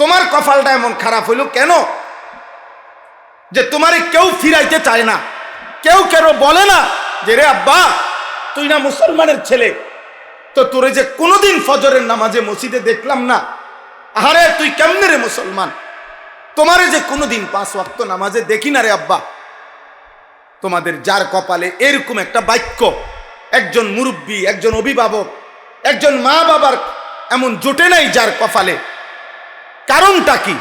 তোমার কপালটা এমন খারাপ হইল কেন যে তোমারে কেউ ফিরাইতে চায় না, কেউ কেন বলে না যে রে আব্বা তুই না মুসলমানের ছেলে, তো তোরে যে কোনোদিন ফজরের নামাজে মসজিদে দেখলাম না, আরে তুই কেমনে রে মুসলমান, তোমারে যে কোনোদিন 5 ওয়াক্ত নামাজে দেখি না রে আব্বা। তোমাদের যার কপালে এরকম একটা বাক্য একজন মুরব্বী, একজন অভিভাবক, একজন মা বাবার এমন জোটে নাই যার কপালে, কারণটা কি?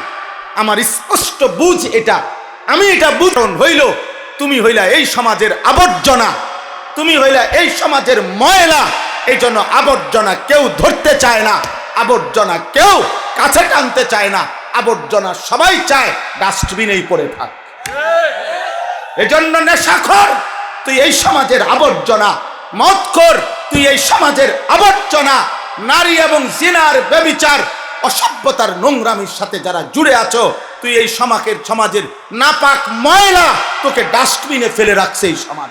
আমার স্পষ্ট বুঝ এটা, আমি এটা বুঝন হইল তুমি হইলা এই সমাজের আবর্জনা, তুমি হইলা এই সমাজের ময়লা। এই জন্য আবর্জনা কেউ ধরতে চায় না, আবর্জনা কেউ কাছে টানতে চায় না, আবর্জনা সবাই চায় ডাস্টবিনেই পড়ে থাক। এজন্য নেশাখোর তুই এই সমাজের আবর্জনা, মদখোর তুই এই সমাজের আবর্জনা, নারী এবং জিনার ব্যভিচার অসভ্যতার নোংরামির সাথে যারা জুড়ে আছো তুই এই সমাজের নাপাক ময়লা, তোকে ডাস্টবিনে ফেলে রাখছে এই সমাজ।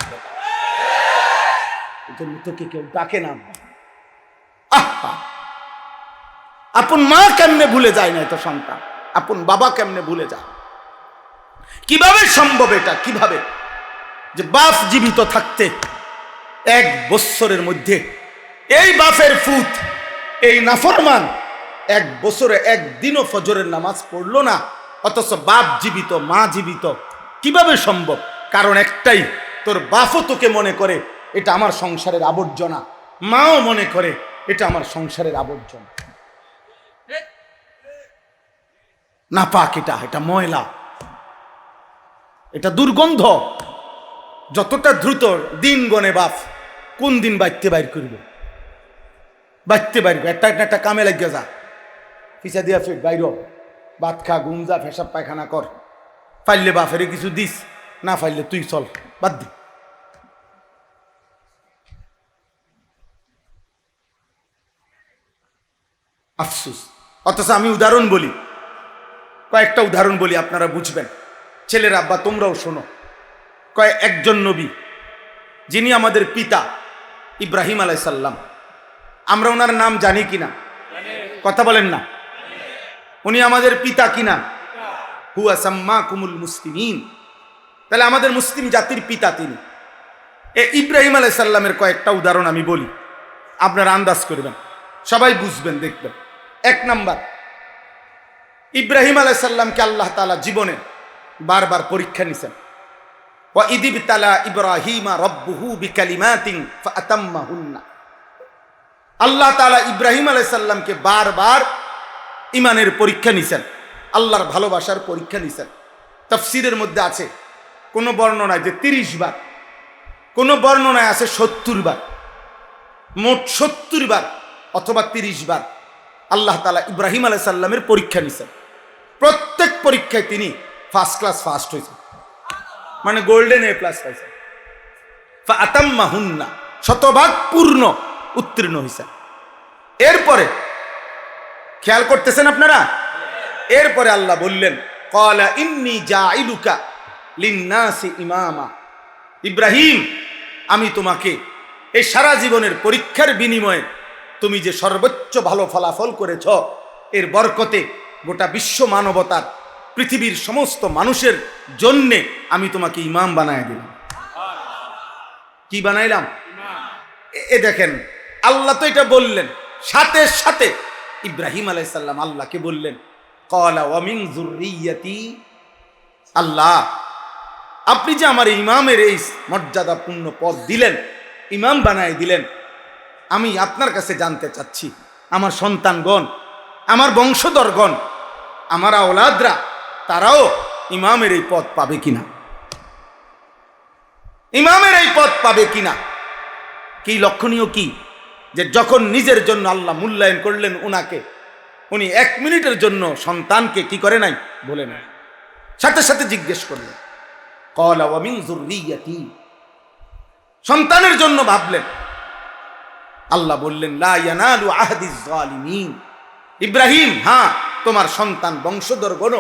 এজন্য তোকে কেউ ডাকে না। আপন মা কেমনে ভুলে যায় না, তো সন্তান আপন বাবা কেমনে ভুলে যায়? কিভাবে সম্ভব এটা? কিভাবে যে বাপ জীবিত থাকতে 1 বছরের মধ্যে এই বাপের ফুত, এই নাফরমান 1 বছরে একদিনও ফজরের নামাজ পড়লো না, অথচ বাপ জীবিত, মা জীবিত। কিভাবে সম্ভব? কারণ একটাই, তোর বাপও তোকে মনে করে এটা আমার সংসারের আবর্জনা, মাও মনে করে এটা আমার সংসারের আবর্জনা। নাপাক, এটা ময়লা, এটা দুর্গন্ধ। যতটা দ্রুত দিন গনে বাপ কোন দিন বাইতে বাইর করবে, বাইতে বাইর একটা কামে লাগিয়ে যা, পিছা দিয়া ফের বাইর, ভাত খা, ঘুম যা, পেশাব পায়খানা কর, ফাইলে বাপেরে কিছু দিস, না ফাইলে তুই চল, বাদ দি। আফসুস। অথচ আমি উদাহরণ বলি, কয়েকটা উদাহরণ বলি, আপনারা বুঝবেন। ছেলের আব্বা তোমরাও শোনো। একজন নবী যিনি আমাদের পিতা ইব্রাহিম আলাইহিস সালাম, আমরা ওনার নাম জানি কিনা? কথা বলেন না। উনি আমাদের পিতা কিনা? হুয়া সাম্মাকুমুল মুসলিমিন। তাহলে আমাদের মুসলিম জাতির পিতা তিনি। ইব্রাহিম আলাইহিস সালামের কয়েকটা উদাহরণ আমি বলি, আপনারা আন্দাজ করবেন, সবাই বুঝবেন, দেখবেন। 1 নাম্বার, ইব্রাহিম আলাইহিস সালামকে আল্লাহ তাআলা জীবনে বারবার পরীক্ষা নিছেন। ওয়া ইদিবতালা ইব্রাহিমা রাব্বুহু বিকালিমাতিন ফাআতাম্মাহুন্না। আল্লাহ তাআলা ইব্রাহিম আলাইহিস সালামকে বারবার ঈমানের পরীক্ষা নিছেন, আল্লাহর ভালোবাসার পরীক্ষা নিছেন। তাফসীরের মধ্যে আছে কোন বর্ণনায় যে 30 বার, কোন বর্ণনায় আছে 70 বার, মোট 70 বার অথবা 30 বার আল্লাহ তাআলা ইব্রাহিম আলাইহিস সালামের পরীক্ষা নিছেন। প্রত্যেক পরীক্ষায় তিনি ফার্স্ট ক্লাস ফার্স্ট হয়েছেন, মানে গোল্ডেন A+ পাইছেন। ফাআতাম্মাহুন্না, শতভাগ পূর্ণ উত্তীর্ণ হয়েছেন। এরপরে খেয়াল করতেছেন আপনারা, এরপরে আল্লাহ বললেন ক্বালা ইন্নী জাইলুকা লিন্নাসি ইমামা। ইব্রাহিম, আমি তোমাকে এই সারা জীবনের পরীক্ষার বিনিময়ে তুমি যে সর্বোচ্চ ভালো ফলাফল করেছ, এর বরকতে গোটা বিশ্ব মানবতার, পৃথিবীর সমস্ত মানুষের জন্যে আমি তোমাকে ইমাম বানায় দিলাম। কি বানাইলাম? দেখেন, আল্লাহ তো এটা বললেন, সাথে সাথে ইব্রাহিম আলাইহিস সালাম আল্লাহকে বললেন ক্বালা ওয়া মিন যুররিয়াতি। আল্লাহ, আপনি যে আমার ইমামের এই মর্যাদাপূর্ণ পদ দিলেন, ইমাম বানায় দিলেন, আমি আপনার কাছে জানতে চাচ্ছি আমার সন্তানগণ, আমার বংশধরগণ, আমার আওলাদরা, তারাও ইমামের এই পদ পাবে কিনা, ইমামের এই পদ পাবে কিনা। কি লক্ষণীয় কি যে যখন নিজের জন্য আল্লাহ মূল্যায়ন করলেন উনাকে, উনি 1 মিনিটের জন্য সন্তানকে কি করে নাই, বলে নাই, সাথে সাথে জিজ্ঞেস করলেন ক্বালা ওয়া মিন যুররিয়াতি, সন্তানের জন্য ভাবলেন। আল্লাহ বললেন লা ইয়ানালু আহদিজ জালিমিন। ইব্রাহিম, হ্যাঁ, তোমার সন্তান বংশধরগণ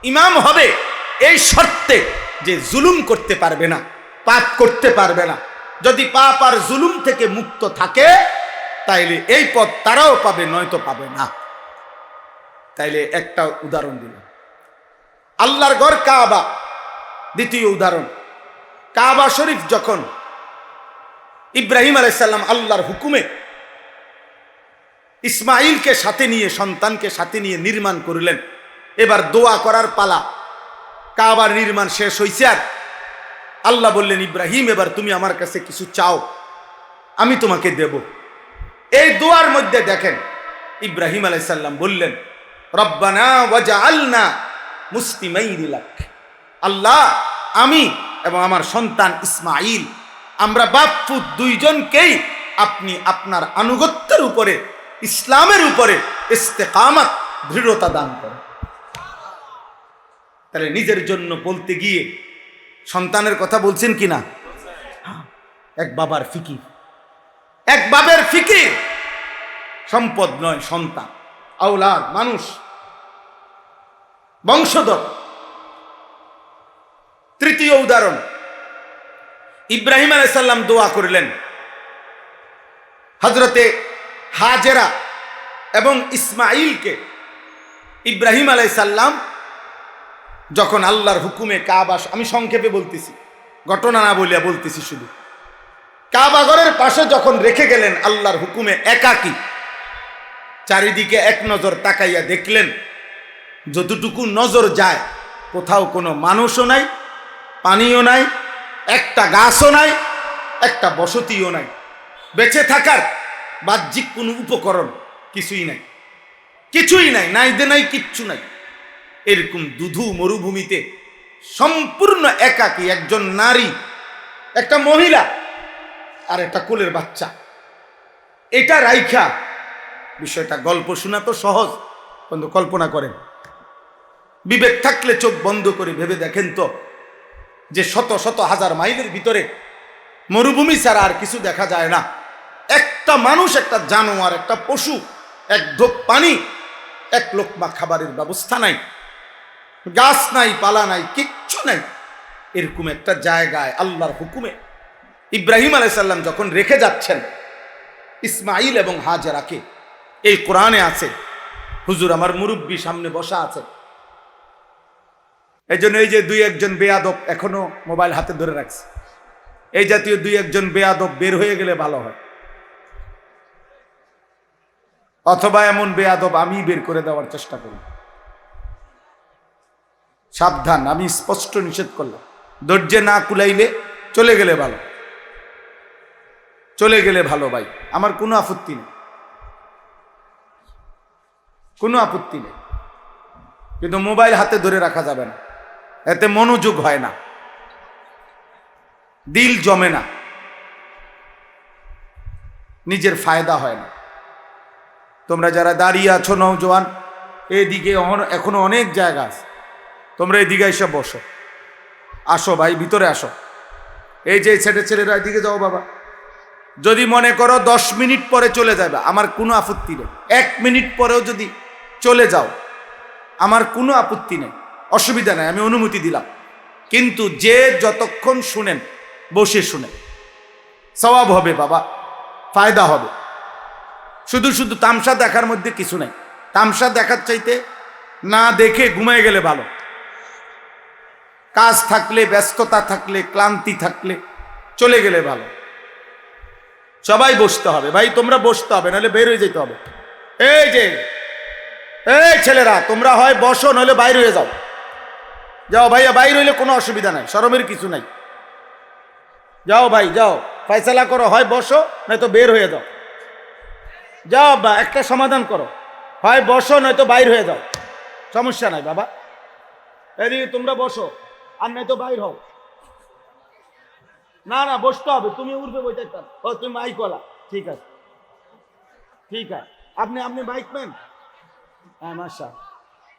ইমাম হবে এই শর্তে যে জুলুম করতে পারবে না, পাপ করতে পারবে না। যদি পাপ আর জুলুম থেকে মুক্ত থাকে তাইলে এই পদ তারাও পাবে, নয়তো পাবে না। তাইলে একটা উদাহরণ দিল। আল্লাহর ঘর কাবা দ্বিতীয় উদাহরণ। কাবা শরীফ যখন ইব্রাহিম আলাইহিস সালাম আল্লাহর হুকুমে ইসমাইলকে সাথে নিয়ে, সন্তানকে সাথে নিয়ে নির্মাণ করলেন, এবার দোয়া করার পালা। কাবার নির্মাণ শেষ হইছে, আর আল্লাহ বললেন, ইব্রাহিম এবার তুমি আমার কাছে কিছু চাও, আমি তোমাকে দেব। এই দোয়ার মধ্যে দেখেন ইব্রাহিম আলাইহিস সালাম বললেন, রব্বানা ওয়াজআলনা মুসলিমাইনি লাক। আল্লাহ, আমি এবং আমার সন্তান ইসমাইল, আমরা বাপ পুত দুইজনকেই আপনি আপনার আনুগত্যের উপরে, ইসলামের উপরে ইস্তেকামত, দৃঢ়তা দান করেন। তাহলে নিজের জন্য বলতে গিয়ে সন্তানের কথা বলছেন কিনা? এক বাবার ফিকির, এক বাবার ফিকির। সম্পদ নয়, সন্তান, আওলাদ, মানুষ, বংশধর। তৃতীয় উদাহরণ, ইব্রাহিম আলাইহিস সালাম দোয়া করলেন, হযরতে হাজেরা এবং ইসমাইলকে ইব্রাহিম আলাইহিস সালাম যখন আল্লাহর হুকুমে কাবা, আমি সংক্ষেপে বলতেছি, ঘটনা না বলিয়া বলতেছি শুধু, কাবা ঘরের পাশে যখন রেখে গেলেন আল্লাহর হুকুমে একাকী, চারিদিকে এক নজর তাকাইয়া দেখলেন যতটুকু নজর যায় কোথাও কোনো মানুষও নাই, পানিও নাই, একটা গাছও নাই, একটা বসতিও নাই, বেঁচে থাকার বাহ্যিক কোনো উপকরণ কিছুই নাই, কিছুই নাই, নাই দে নাই, কিচ্ছু নাই। এরকম দুধু মরুভূমিতে সম্পূর্ণ একাকী একজন নারী, একটা মহিলা আর একটা কোলের বাচ্চা। এটা রাইখা, বিষয়টা গল্প শোনা তো সহজ, কিন্তু কল্পনা করেন, বিবেক থাকলে চোখ বন্ধ করে ভেবে দেখেন তো, যে শত শত হাজার মাইলের ভিতরে মরুভূমি ছাড়া আর কিছু দেখা যায় না, একটা মানুষ, একটা জানোয়ার, একটা পশু, এক ঢোক পানি, এক লোকমা খাবারের ব্যবস্থা নাই, গাছ নাই, পালা নাই, কিচ্ছু নাই। এরকম একটা জায়গায় আল্লাহর হুকুমে ইব্রাহিম আলাইহিস সালাম যখন রেখে যাচ্ছেন ইসমাইল এবং হাজেরাকে, এই কোরআনে আছে, হুজুর আমার মুরব্বী সামনে বসা আছে, এই জন্য এই যে দুই একজন বেয়াদব এখনো মোবাইল হাতে ধরে রাখছে, এই জাতীয় দুই একজন বেয়াদব বের হয়ে গেলে ভালো হয়, অথবা এমন বেয়াদব আমি বের করে দেওয়ার চেষ্টা করি। সাবধান, আমি স্পষ্ট নিষেধ করলাম, ধৈর্যে না কুলাইলে চলে গেলে ভালো, চলে গেলে ভালো ভাই, আমার কোনো আপত্তি নেই, কোনো আপত্তি নেই, কিন্তু মোবাইল হাতে ধরে রাখা যাবে না, এতে মনোযোগ হয় না, দিল জমে না, নিজের ফায়দা হয় না। তোমরা যারা দাঁড়িয়ে আছো নওজোয়ান, এদিকে এখনো অনেক জায়গা আছে, তোমরা এদিকে এসে বসো, আসো ভাই, ভিতরে আসো। এই যে ছেলেরা এদিকে যাও বাবা, যদি মনে করো 10 মিনিট পরে চলে যাবে, আমার কোনো আপত্তি নেই, 1 মিনিট পরেও যদি চলে যাও আমার কোনো আপত্তি নেই, অসুবিধা নেই, আমি অনুমতি দিলাম। কিন্তু যে যতক্ষণ শুনেন, বসে শুনেন, সওয়াব হবে বাবা, ফায়দা হবে। শুধু শুধু তামসা দেখার মধ্যে কিছু নাই, তামসা দেখার চাইতে না দেখে ঘুমিয়ে গেলে ভালো। কাজ থাকলে, ব্যস্ততা থাকলে, ক্লান্তি থাকলে চলে গেলে ভালো। সবাই বসতে হবে ভাই, তোমরা বসতে হবে, নাহলে বের হয়ে যেতে হবে। এই যে এই ছেলেরা, তোমরা হয় বসো, নাহলে বাইরে হয়ে যাও। যাও ভাইয়া, বাইরে হইলে কোনো অসুবিধা নাই, শরমের কিছু নাই। যাও ভাই, যাও, ফয়সালা করো, হয় বসো নয়তো বের হয়ে যাও। যাও বা একটা সমাধান করো, হয় বসো নয়তো বাইর হয়ে যাও, সমস্যা নাই বাবা। এদিকে তোমরা বসো, আর নয়তো বাইর হও। না না, বসতে হবে, তুমি উঠবে বইতে, ও তুমি মাইকওয়ালা, ঠিক আছে, ঠিক আছে, আপনি বাইকম্যান, হ্যাঁ মাশা,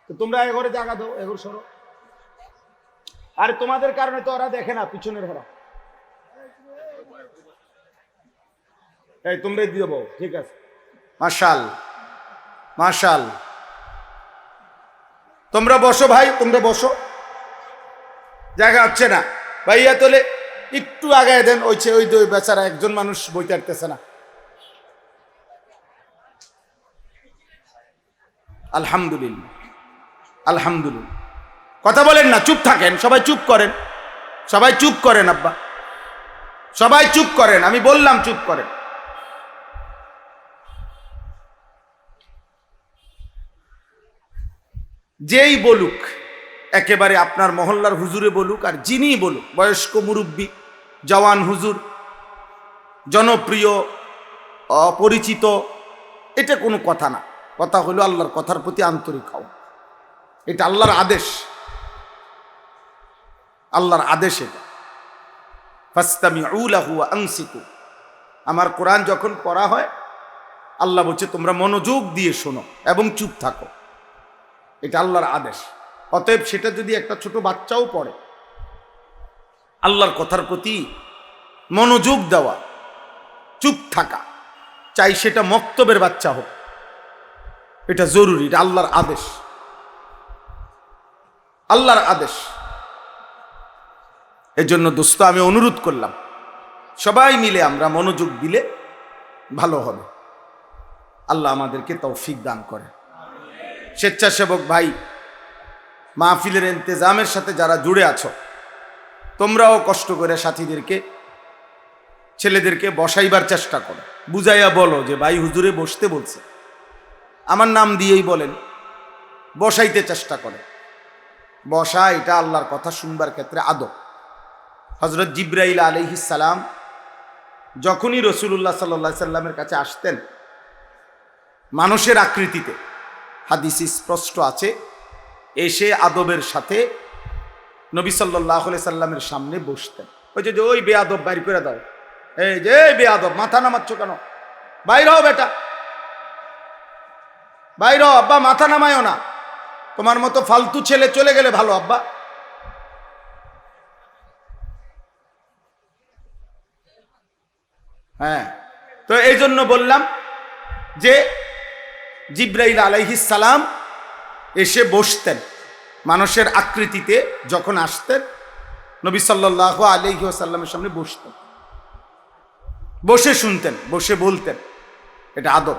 তো তোমরা এঘরে জায়গা দাও, এঘর সরো। আর তোমাদের কারণে তো ওরা দেখে না, পিছনের ওরা, এই তোমরা দিয়ে বউ, ঠিক আছে, মাশাল মাশাল। তোমরা বসো ভাই, তোমরা বসো, জায়গা হচ্ছে না ভাইয়া, তোলে একটু আগায় দেন, ওই বেচারা একজন মানুষ বইতে পারতেছে না। আলহামদুলিল্লাহ, আলহামদুলিল্লাহ। কথা বলেন না, চুপ থাকেন, সবাই চুপ করেন, সবাই চুপ করেন আব্বা, সবাই চুপ করেন, আমি বললাম চুপ করেন। যেই বলুক, একেবারে আপনার মহল্লার হুজুরে বলুক আর যিনি বলুক, বয়স্ক মুরব্বী, জওয়ান হুজুর, জনপ্রিয়, অপরিচিত, এটা কোনো কথা না। কথা হলো আল্লাহর কথার প্রতি আন্তরিক হও, এটা আল্লাহর আদেশ, আল্লাহর আদেশ এটা। ফাসতামিউ লাহু ওয়া আনসিতু। আমার কোরআন যখন পড়া হয় আল্লাহ বলছে তোমরা মনোযোগ দিয়ে শোনো এবং চুপ থাকো, এটা আল্লাহর আদেশ। অতএব সেটা যদি একটা ছোট বাচ্চাও পড়ে, আল্লাহর কথার প্রতি মনোযোগ দেওয়া, চুপ থাকা, চাই সেটা মক্তবের বাচ্চা হোক, এটা জরুরি, এটা আল্লাহর আদেশ, আল্লাহর আদেশ। এই জন্য দোস্ত আমি অনুরোধ করলাম, সবাই মিলে আমরা মনোযোগ দিলে ভালো হবে। আল্লাহ আমাদেরকে তৌফিক দান করে। স্বেচ্ছাসেবক ভাই, মাহফিলের ইন্তেজামের সাথে যারা জুড়ে আছো, তোমরাও কষ্ট করে সাথীদেরকে, ছেলেদেরকে বসাইবার চেষ্টা করো, বুঝাইয়া বলো যে ভাই হুজুরে বসতে বলছে, আমার নাম দিয়েই বলেন, বসাইতে চেষ্টা করে। বসা এটা আল্লাহর কথা শুনবার ক্ষেত্রে আদব। হযরত জিবরাইল আলাইহিস সালাম যখনই রাসূলুল্লাহ সাল্লাল্লাহু আলাইহি সাল্লামের কাছে আসতেন মানুষের আকৃতিতে, হাদিসে স্পষ্ট আছে, এসে আদবের সাথে নবী সাল্লাল্লাহু আলাইহি সাল্লামের সামনে বসতেন। ওই যে ওই বেয়াদব বাইর করে দাও, এই যে বেয়াদব, মাথা নামাচ্ছ কেন, বাইর হও বেটা, বাইর হও, আব্বা মাথা নামায়ও না, তোমার মতো ফালতু ছেলে চলে গেলে ভালো আব্বা। হ্যাঁ, তো এই জন্য বললাম যে জিবরাইল আলাইহিস সালাম এসে বসতেন মানুষের আকৃতিতে, যখন আসতেন নবী সাল্লাল্লাহু আলাইহি ওয়াসাল্লামের সামনে বসতেন, বসে শুনতেন, বসে বলতেন, এটা আদব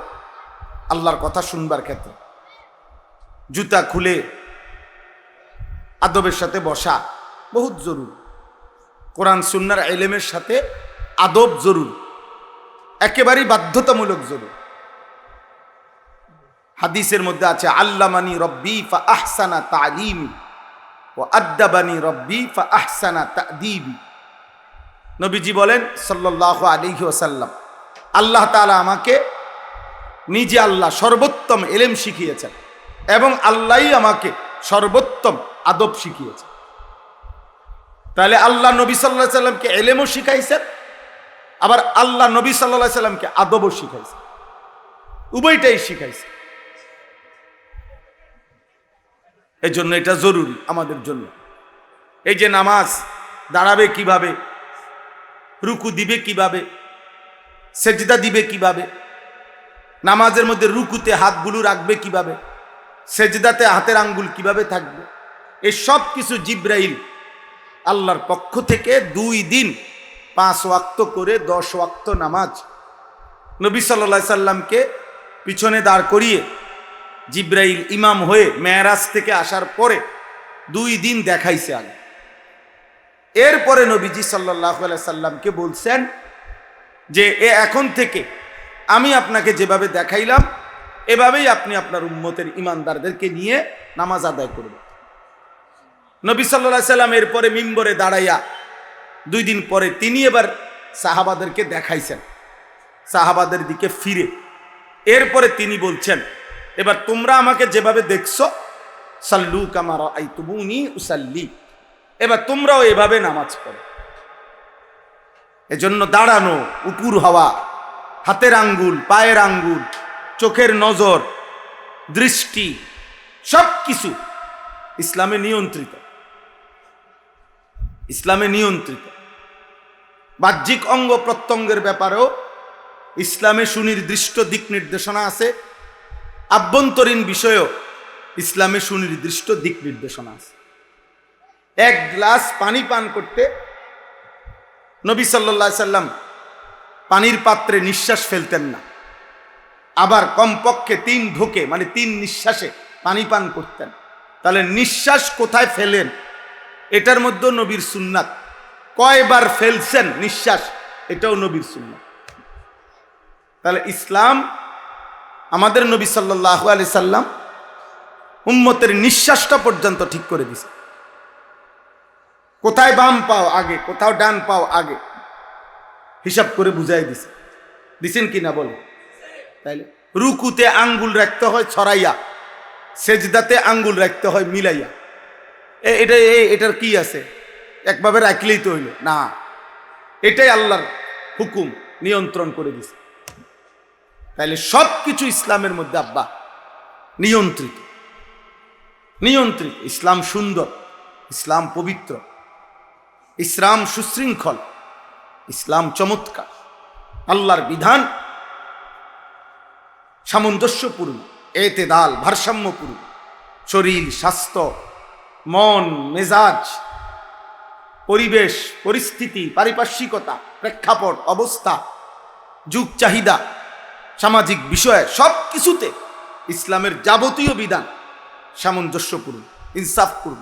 আল্লাহর কথা শুনবার ক্ষেত্রে। জুতা খুলে আদবের সাথে বসা বহুত জরুরি। কোরআন সুন্নাহর ইলমের সাথে আদব জরুরি, একেবারেই বাধ্যতামূলক জরুরি। হাদিসের মধ্যে আছে, আল্লামানি রব্বি ফা আহসানা তালিমি ওয়া আদ্দাবানি রব্বি ফা আহসানা তা'দীবি। নবীজি বলেন সাল্লাল্লাহু আলাইহি ওয়াসাল্লাম, আল্লাহ তাআলা আমাকে, নিজে আল্লাহ সর্বোত্তম ইলম শিখিয়েছেন এবং আল্লাহই আমাকে সর্বোত্তম আদব শিখিয়েছেন। তাহলে আল্লাহ নবী সাল্লাল্লাহু আলাইহি সাল্লামকে ইলমও শিখাইছেন, আবার আল্লাহ নবী সাল্লাল্লাহু আলাইহি সাল্লামকে আদবও শিখাইছেন, উভয়টাই শিখাইছেন। এই জন্য এটা জরুরি আমাদের জন্য। এই যে নামাজ, দাঁড়াবে কিভাবে, রুকু দিবে কিভাবে, সেজদা দিবে কিভাবে, নামাজের মধ্যে রুকুতে হাতগুলো রাখবে কিভাবে, সেজদাতে হাতের আঙ্গুল কিভাবে থাকবে, এই সব কিছু জিবরাইল আল্লাহর পক্ষ থেকে 2 দিন 5 ওয়াক্ত করে 10 ওয়াক্ত নামাজ নবী সাল্লাল্লাহু আলাইহি সাল্লামকে পিছনে দাঁড় করিয়ে জিবরাইল ইমাম হয়ে মেরাজ থেকে আসার পরে 2 দিন দেখাইছে আগে। এরপরে নবীজি সাল্লাল্লাহু আলাইহি সাল্লামকে বলছেন যে এখন থেকে আমি আপনাকে যেভাবে দেখাইলাম এভাবেই আপনি আপনার উম্মতের ইমানদারদেরকে নিয়ে নামাজ আদায় করবেন। নবী সাল্লাল্লাহু আলাইহি সাল্লাম এরপরে মিম্বরে দাঁড়াইয়া 2 দিন পরে তিনি এবার সাহাবাদেরকে দেখাইছেন, সাহাবাদের দিকে ফিরে। এরপরে তিনি বলছেন, এবার তোমরা আমাকে যেভাবে দেখছো, সাল্লু কামা রাআইতুমুনি উসাল্লি, এবার তোমরাও এভাবে নামাজ পড়ো। এজন্য দাঁড়ানো, উপর হওয়া, হাতের আঙ্গুল, পায়ের আঙ্গুল, চোখের নজর, দৃষ্টি, সব কিছু ইসলামে নিয়ন্ত্রিত, ইসলামে নিয়ন্ত্রিত। বাহ্যিক অঙ্গ প্রত্যঙ্গের ব্যাপারেও ইসলামে সুনির্দিষ্ট দিক নির্দেশনা আছে, আভ্যন্তরীণ বিষয়েও ইসলামে সুনির্দিষ্ট দিক নির্দেশনা আছে। 1 গ্লাস পানি পান করতে নবী সাল্লাল্লাহু আলাইহি সাল্লাম পানির পাত্রে নিঃশ্বাস ফেলতেন না, আবার কমপক্ষে 3 ঢোকে মানে 3 নিঃশ্বাসে পানি পান করতেন। তাহলে নিঃশ্বাস কোথায় ফেলেন এটার মধ্যে নবীর সুন্নাত, কয়বার ফেলছেন নিঃশ্বাস এটাও নবীর সুন্নাত। তাহলে ইসলাম আমাদের নবী সাল্লাল্লাহু আলাইহি সাল্লাম উম্মতের নিঃশ্বাসটা পর্যন্ত ঠিক করে দিয়েছে। কোথায় বাম পাও আগে, কোথাও ডান পাও আগে, হিসাব করে বুঝাই দিছে। দিছেন কিনা বলে? তাইলে রুকুতে আঙ্গুল রাখতে হয় ছড়াইয়া, সেজদাতে আঙ্গুল রাখতে হয় মিলাইয়া। এটার কি আছে? একভাবে রাখলেই তো হইল না, এটাই আল্লাহর হুকুম, নিয়ন্ত্রণ করে দিছে। তাইলে সব কিছু ইসলামের মধ্যে আব্বা নিয়ন্ত্রিত। ইসলাম সুন্দর, ইসলাম পবিত্র, ইসলাম সুশৃঙ্খল, ইসলাম চমৎকার। আল্লাহর বিধান সামঞ্জস্যপূর্ণ, এতেদাল, ভারসাম্যপূর্ণ। শরীর, স্বাস্থ্য, মন, মেজাজ, পরিবেশ, পরিস্থিতি, পারিপার্শ্বিকতা, প্রেক্ষাপট, অবস্থা, যুগ চাহিদা, সামাজিক বিষয় সব কিছুতে ইসলামের যাবতীয় বিধান সামঞ্জস্যপূর্ণ, ইনসাফপূর্ণ,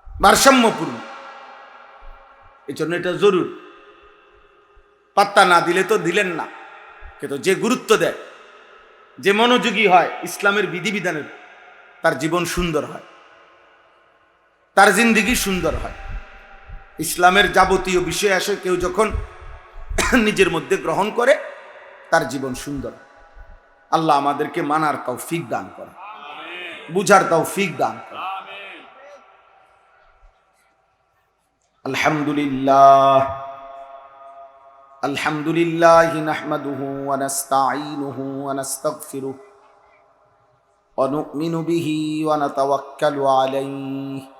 ভারসাম্যপূর্ণ। এই জন্য এটা জরুর। পাত্তা না দিলে তো দিলেন না, কিন্তু যে গুরুত্ব দেয়, যে মনোযোগী হয় ইসলামের বিধিবিধানের, তার জীবন সুন্দর হয়, তার জিন্দেগি সুন্দর হয়। ইসলামের যাবতীয় বিষয় আসে কেউ যখন নিজের মধ্যে গ্রহণ করে, তার জীবন সুন্দর। আল্লাহ আমাদেরকে মানার তৌফিক দান করে, বুঝার তৌফিক দান করে। আলহামদুলিল্লাহ আলহামদুলিল্লাহ নাহমাদুহু ওয়া নাস্তাঈনুহু ওয়া নাস্তাগফিরুহু ওয়া নু'মিনু বিহি ওয়া নাতাওয়াক্কালু আলাইহি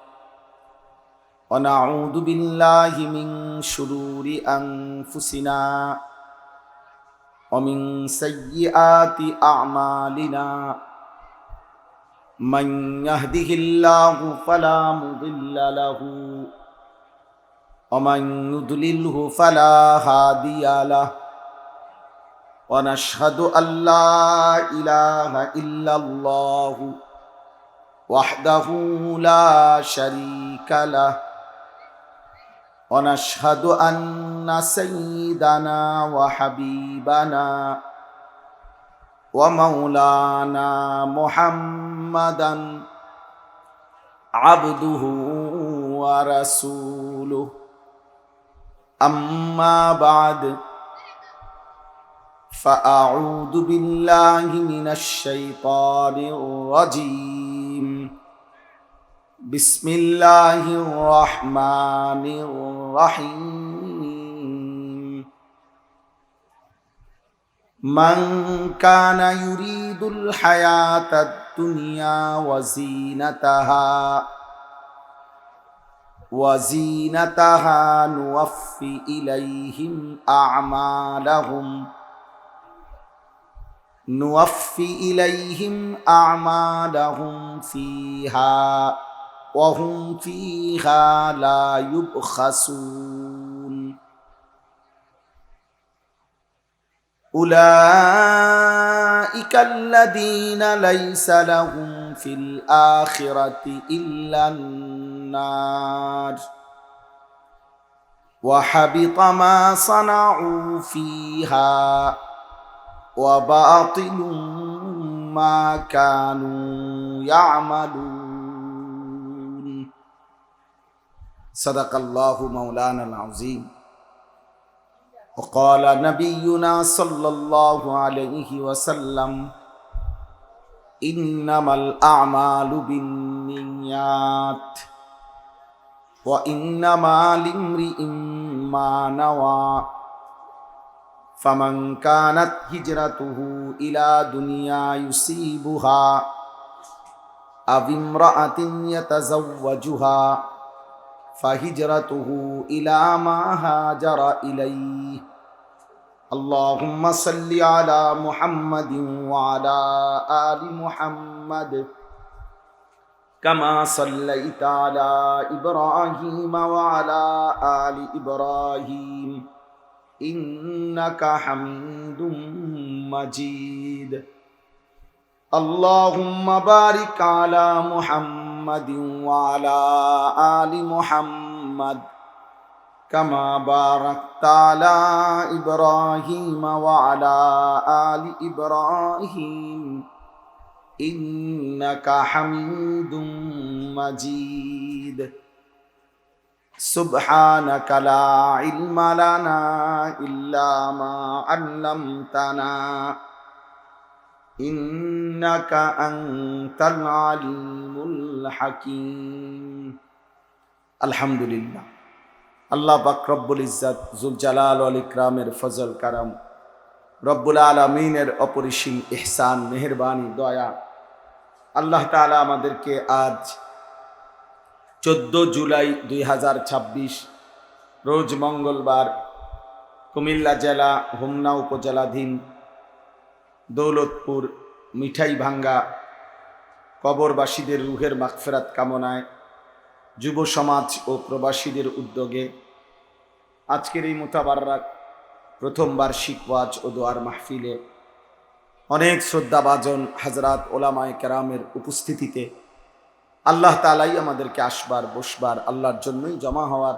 ওয়া নাউযু বিল্লাহি মিন শুরুরি আনফুসিনা ওয়া মিন সাইয়্যিআতি আ'মালিনা মান ইয়াহদিহিল্লাহু ফালা মুদিল্লা লাহু ومن يضلله فلا هادي له ونشهد أن لا إله إلا الله وحده لا شريك له ونشهد أن سيدنا وحبيبنا ومولانا محمدا عبده ورسوله أما بعد فأعوذ بالله من الشيطان الرجيم بسم الله الرحمن الرحيم من كان يريد الحياة الدنيا وزينتها نوفي إليهم أعمالهم فيها وهم فيها لا يبخسون أولئك الذين ليس لهم في الآخرة إلا النار وحبط ما صنعوا فيها وباطل ما كانوا يعملون صدق الله مولانا العظيم وقال نبينا صلى الله عليه وسلم إنما الأعمال بالنيات وإنما لامرئ ما نوى فمن كانت هجرته إلى دنيا يصيبها أو امرأة يتزوجها فهجرته إلى ما هاجر إليه اللهم صل على محمد وعلى آل محمد كما صليت على إبراهيم وعلى آل إبراهيم إنك حميد مجيد اللهم بارك على محمد وعلى آل محمد كما باركت على إبراهيم وعلى آل إبراهيم إنك حميد مجيد سبحانك لا علم لنا إلا ما علمتنا إنك أنت العليم الحكيم الحمد لله আল্লাহ পাক রব্বুল ইজ্জত জুল জালাল ওয়াল ইকরামের ফজল কারাম রব্বুল আলামিনের অপরিসীম ইহসান মেহেরবানি দয়া আল্লাহ তাআলা আমাদেরকে আজ 14 জুলাই 2026 রোজ মঙ্গলবার কুমিল্লা জেলা হোমনা উপজেলাধীন দৌলতপুর মিঠাই ভাঙ্গা কবরবাসীদের রুহের মাগফিরাত কামনায় যুব সমাজ ও প্রবাসীদের উদ্যোগে আজকের এই মুতাবাররাক প্রথম বার্ষিক ওয়াজ ও দোয়ার মাহফিলে অনেক শ্রদ্ধাভাজন হযরত ওলামায়ে কেরামের উপস্থিতিতে আল্লাহ তাআলাই আমাদেরকে আসবার বসবার আল্লাহর জন্যই জমা হওয়ার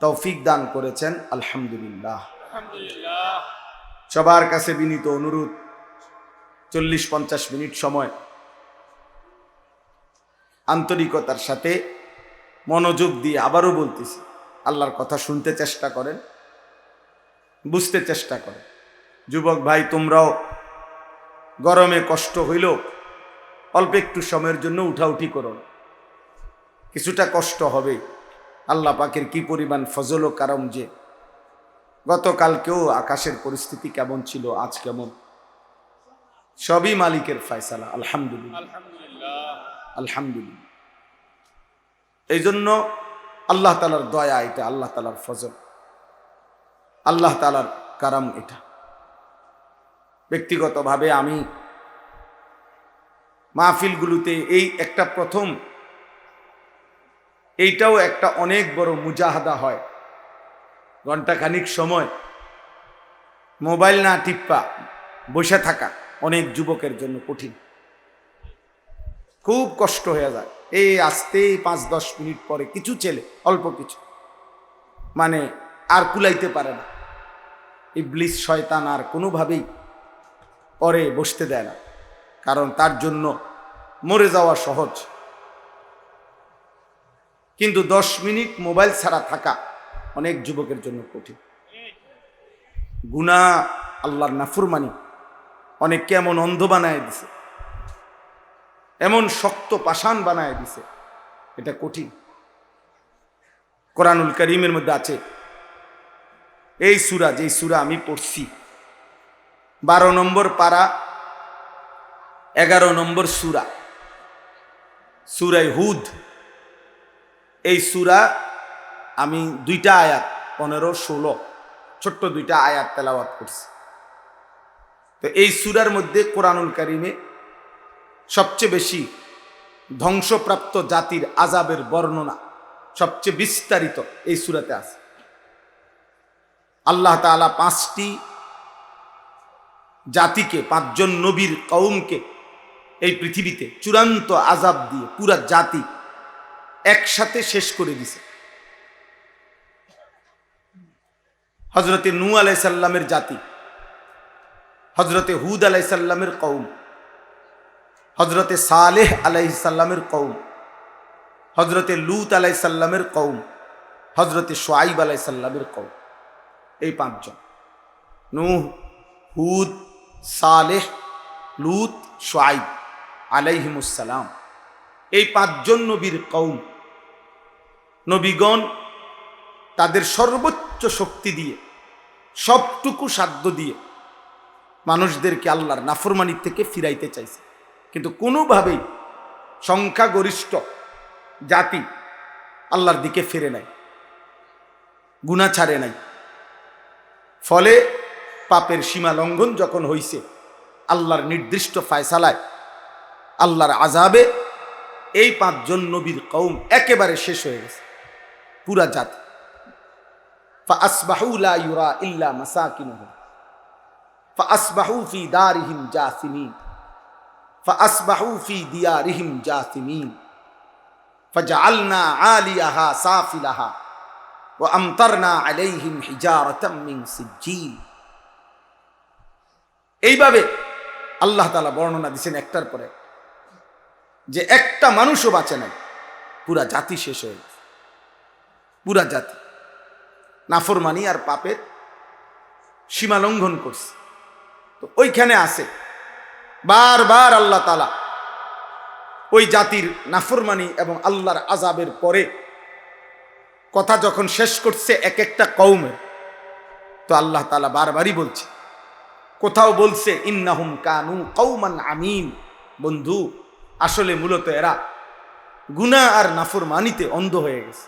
তৌফিক দান করেছেন আলহামদুলিল্লাহ। সবার কাছে বিনীত অনুরোধ 40-50 মিনিট সময় আন্তরিকতার সাথে মনোযোগ দিয়ে আবারও বলতেছি আল্লাহর কথা শুনতে চেষ্টা করেন, বুঝতে চেষ্টা করেন। যুবক ভাই, তোমরাও গরমে কষ্ট হইল অল্প একটু সময়ের জন্য উঠাউঠি করো, কিছুটা কষ্ট হবে। আল্লাহ পাকের কি পরিমাণ ফজল ও কারম যে, গতকালকেও আকাশের পরিস্থিতি কেমন ছিল, আজ কেমন, সবই মালিকের ফয়সালা। আলহামদুলিল্লাহ আলহামদুলিল্লাহ। এই জন্য আল্লাহ তাআলার দয়া এটা, আল্লাহ তাআলার ফজল, আল্লাহ তাআলার কারাম এটা। ব্যক্তিগতভাবে আমি মাহফিলগুলোতে এই একটা প্রথম, এইটাও একটা অনেক বড় মুজাহাদা হয়। ঘন্টাখানিক সময় মোবাইল না টিপ্পা বসে থাকা অনেক যুবকের জন্য কঠিন, খুব কষ্ট হয়ে যায়। এই আসতেই 5-10 মিনিট পরে কিছু ছেলে অল্প কিছু মানে আর কুলাইতে পারে না। ইবলিস শয়তান আর কোনোভাবেই পরে বসতে দেয় না, কারণ তার জন্য মরে যাওয়া সহজ। কিন্তু 10 মিনিট মোবাইল ছাড়া থাকা অনেক যুবকের জন্য কঠিন। গুনাহ, আল্লাহর নাফরমানি অনেককে এমন অন্ধ বানায় দিছে, এমন শক্ত পাষাণ বানায় দিছে, এটা কঠিন। কোরআনুল কারীমের মধ্যে আছে এই সূরা, যে সূরা আমি পড়ছি 12 নম্বর পারা 11 নম্বর সূরা, সূরা হুদ। এই সূরা আমি 2টা আয়াত 15-16 ছোট্ট 2টা আয়াত তেলাওয়াত করছি। তো এই সূরার মধ্যে কোরআনুল কারীমে সবচেয়ে বেশি ধ্বংসপ্রাপ্ত জাতির আযাবের বর্ণনা সবচেয়ে বিস্তারিত এই সূরাতে আছে। আল্লাহ তাআলা 5টি জাতিকে, 5 জন নবীর কওমকে এই পৃথিবীতে চূড়ান্ত আযাব দিয়ে পুরা জাতি একসাথে শেষ করে দিছে। হযরতে নূহ আলাইহিস সালামের জাতি, হযরতে হুদ আলাইহিস সালামের কওম, হযরতে সালেহ আলাইহিস সালামের কওম, হযরতে লূত আলাইহিস সালামের কওম, হযরতে শুআয়ব আলাইহিস সালামের কওম। এই 5 জন, নূহ, হুদ, সালেহ, লূত, শুআয়ব আলাইহিমুস সালাম, এই 5 জন নবীর কওম। নবীগণ তাদের সর্বোচ্চ শক্তি দিয়ে, সবটুকু সাধ্য দিয়ে মানুষদেরকে আল্লাহর নাফরমানি থেকে ফিরাইতে চাইছে, কিন্তু কোনোভাবেই সংখ্যাগরিষ্ঠ জাতি আল্লাহর দিকে ফিরে নাই, গুনাহ ছাড়ে নাই। ফলে পাপের সীমা লঙ্ঘন যখন হইছে, আল্লাহর নির্দিষ্ট ফায়সালায়, আল্লাহর আযাবে এই 5 জন নবীর কওম একেবারে শেষ হয়ে গেছে, পুরা জাতি। فأصبحوا لا يرى إلا مساكنهم فأصبحوا في دارهم جاثمين فأصبحوا في ديارهم جاثمين فجعلنا عاليها سافلها وأمطرنا عليهم حجارة من سجيل। এইভাবে আল্লাহ তাআলা বর্ণনা দিয়েছেন একটার পরে যে একটা মানুষও বাঁচে নাই, পুরা জাতি শেষ হয়ে গেছে, পুরা জাতি নাফরমানি আর পাপের সীমা লঙ্ঘন করছে। তো ওইখানে আছে বারবার আল্লাহ তাআলা ওই জাতির নাফরমানি এবং আল্লাহর আযাবের পরে কথা যখন শেষ করছে এক একটা কওমের, তো আল্লাহ তাআলা বারবারই বলছে, কোথাও বলছে ইন্নাহুম কানু কওমান আমিন, বন্ধু আসলে মূলত এরা গুনাহ আর নাফরমানিতে অন্ধ হয়ে গেছে।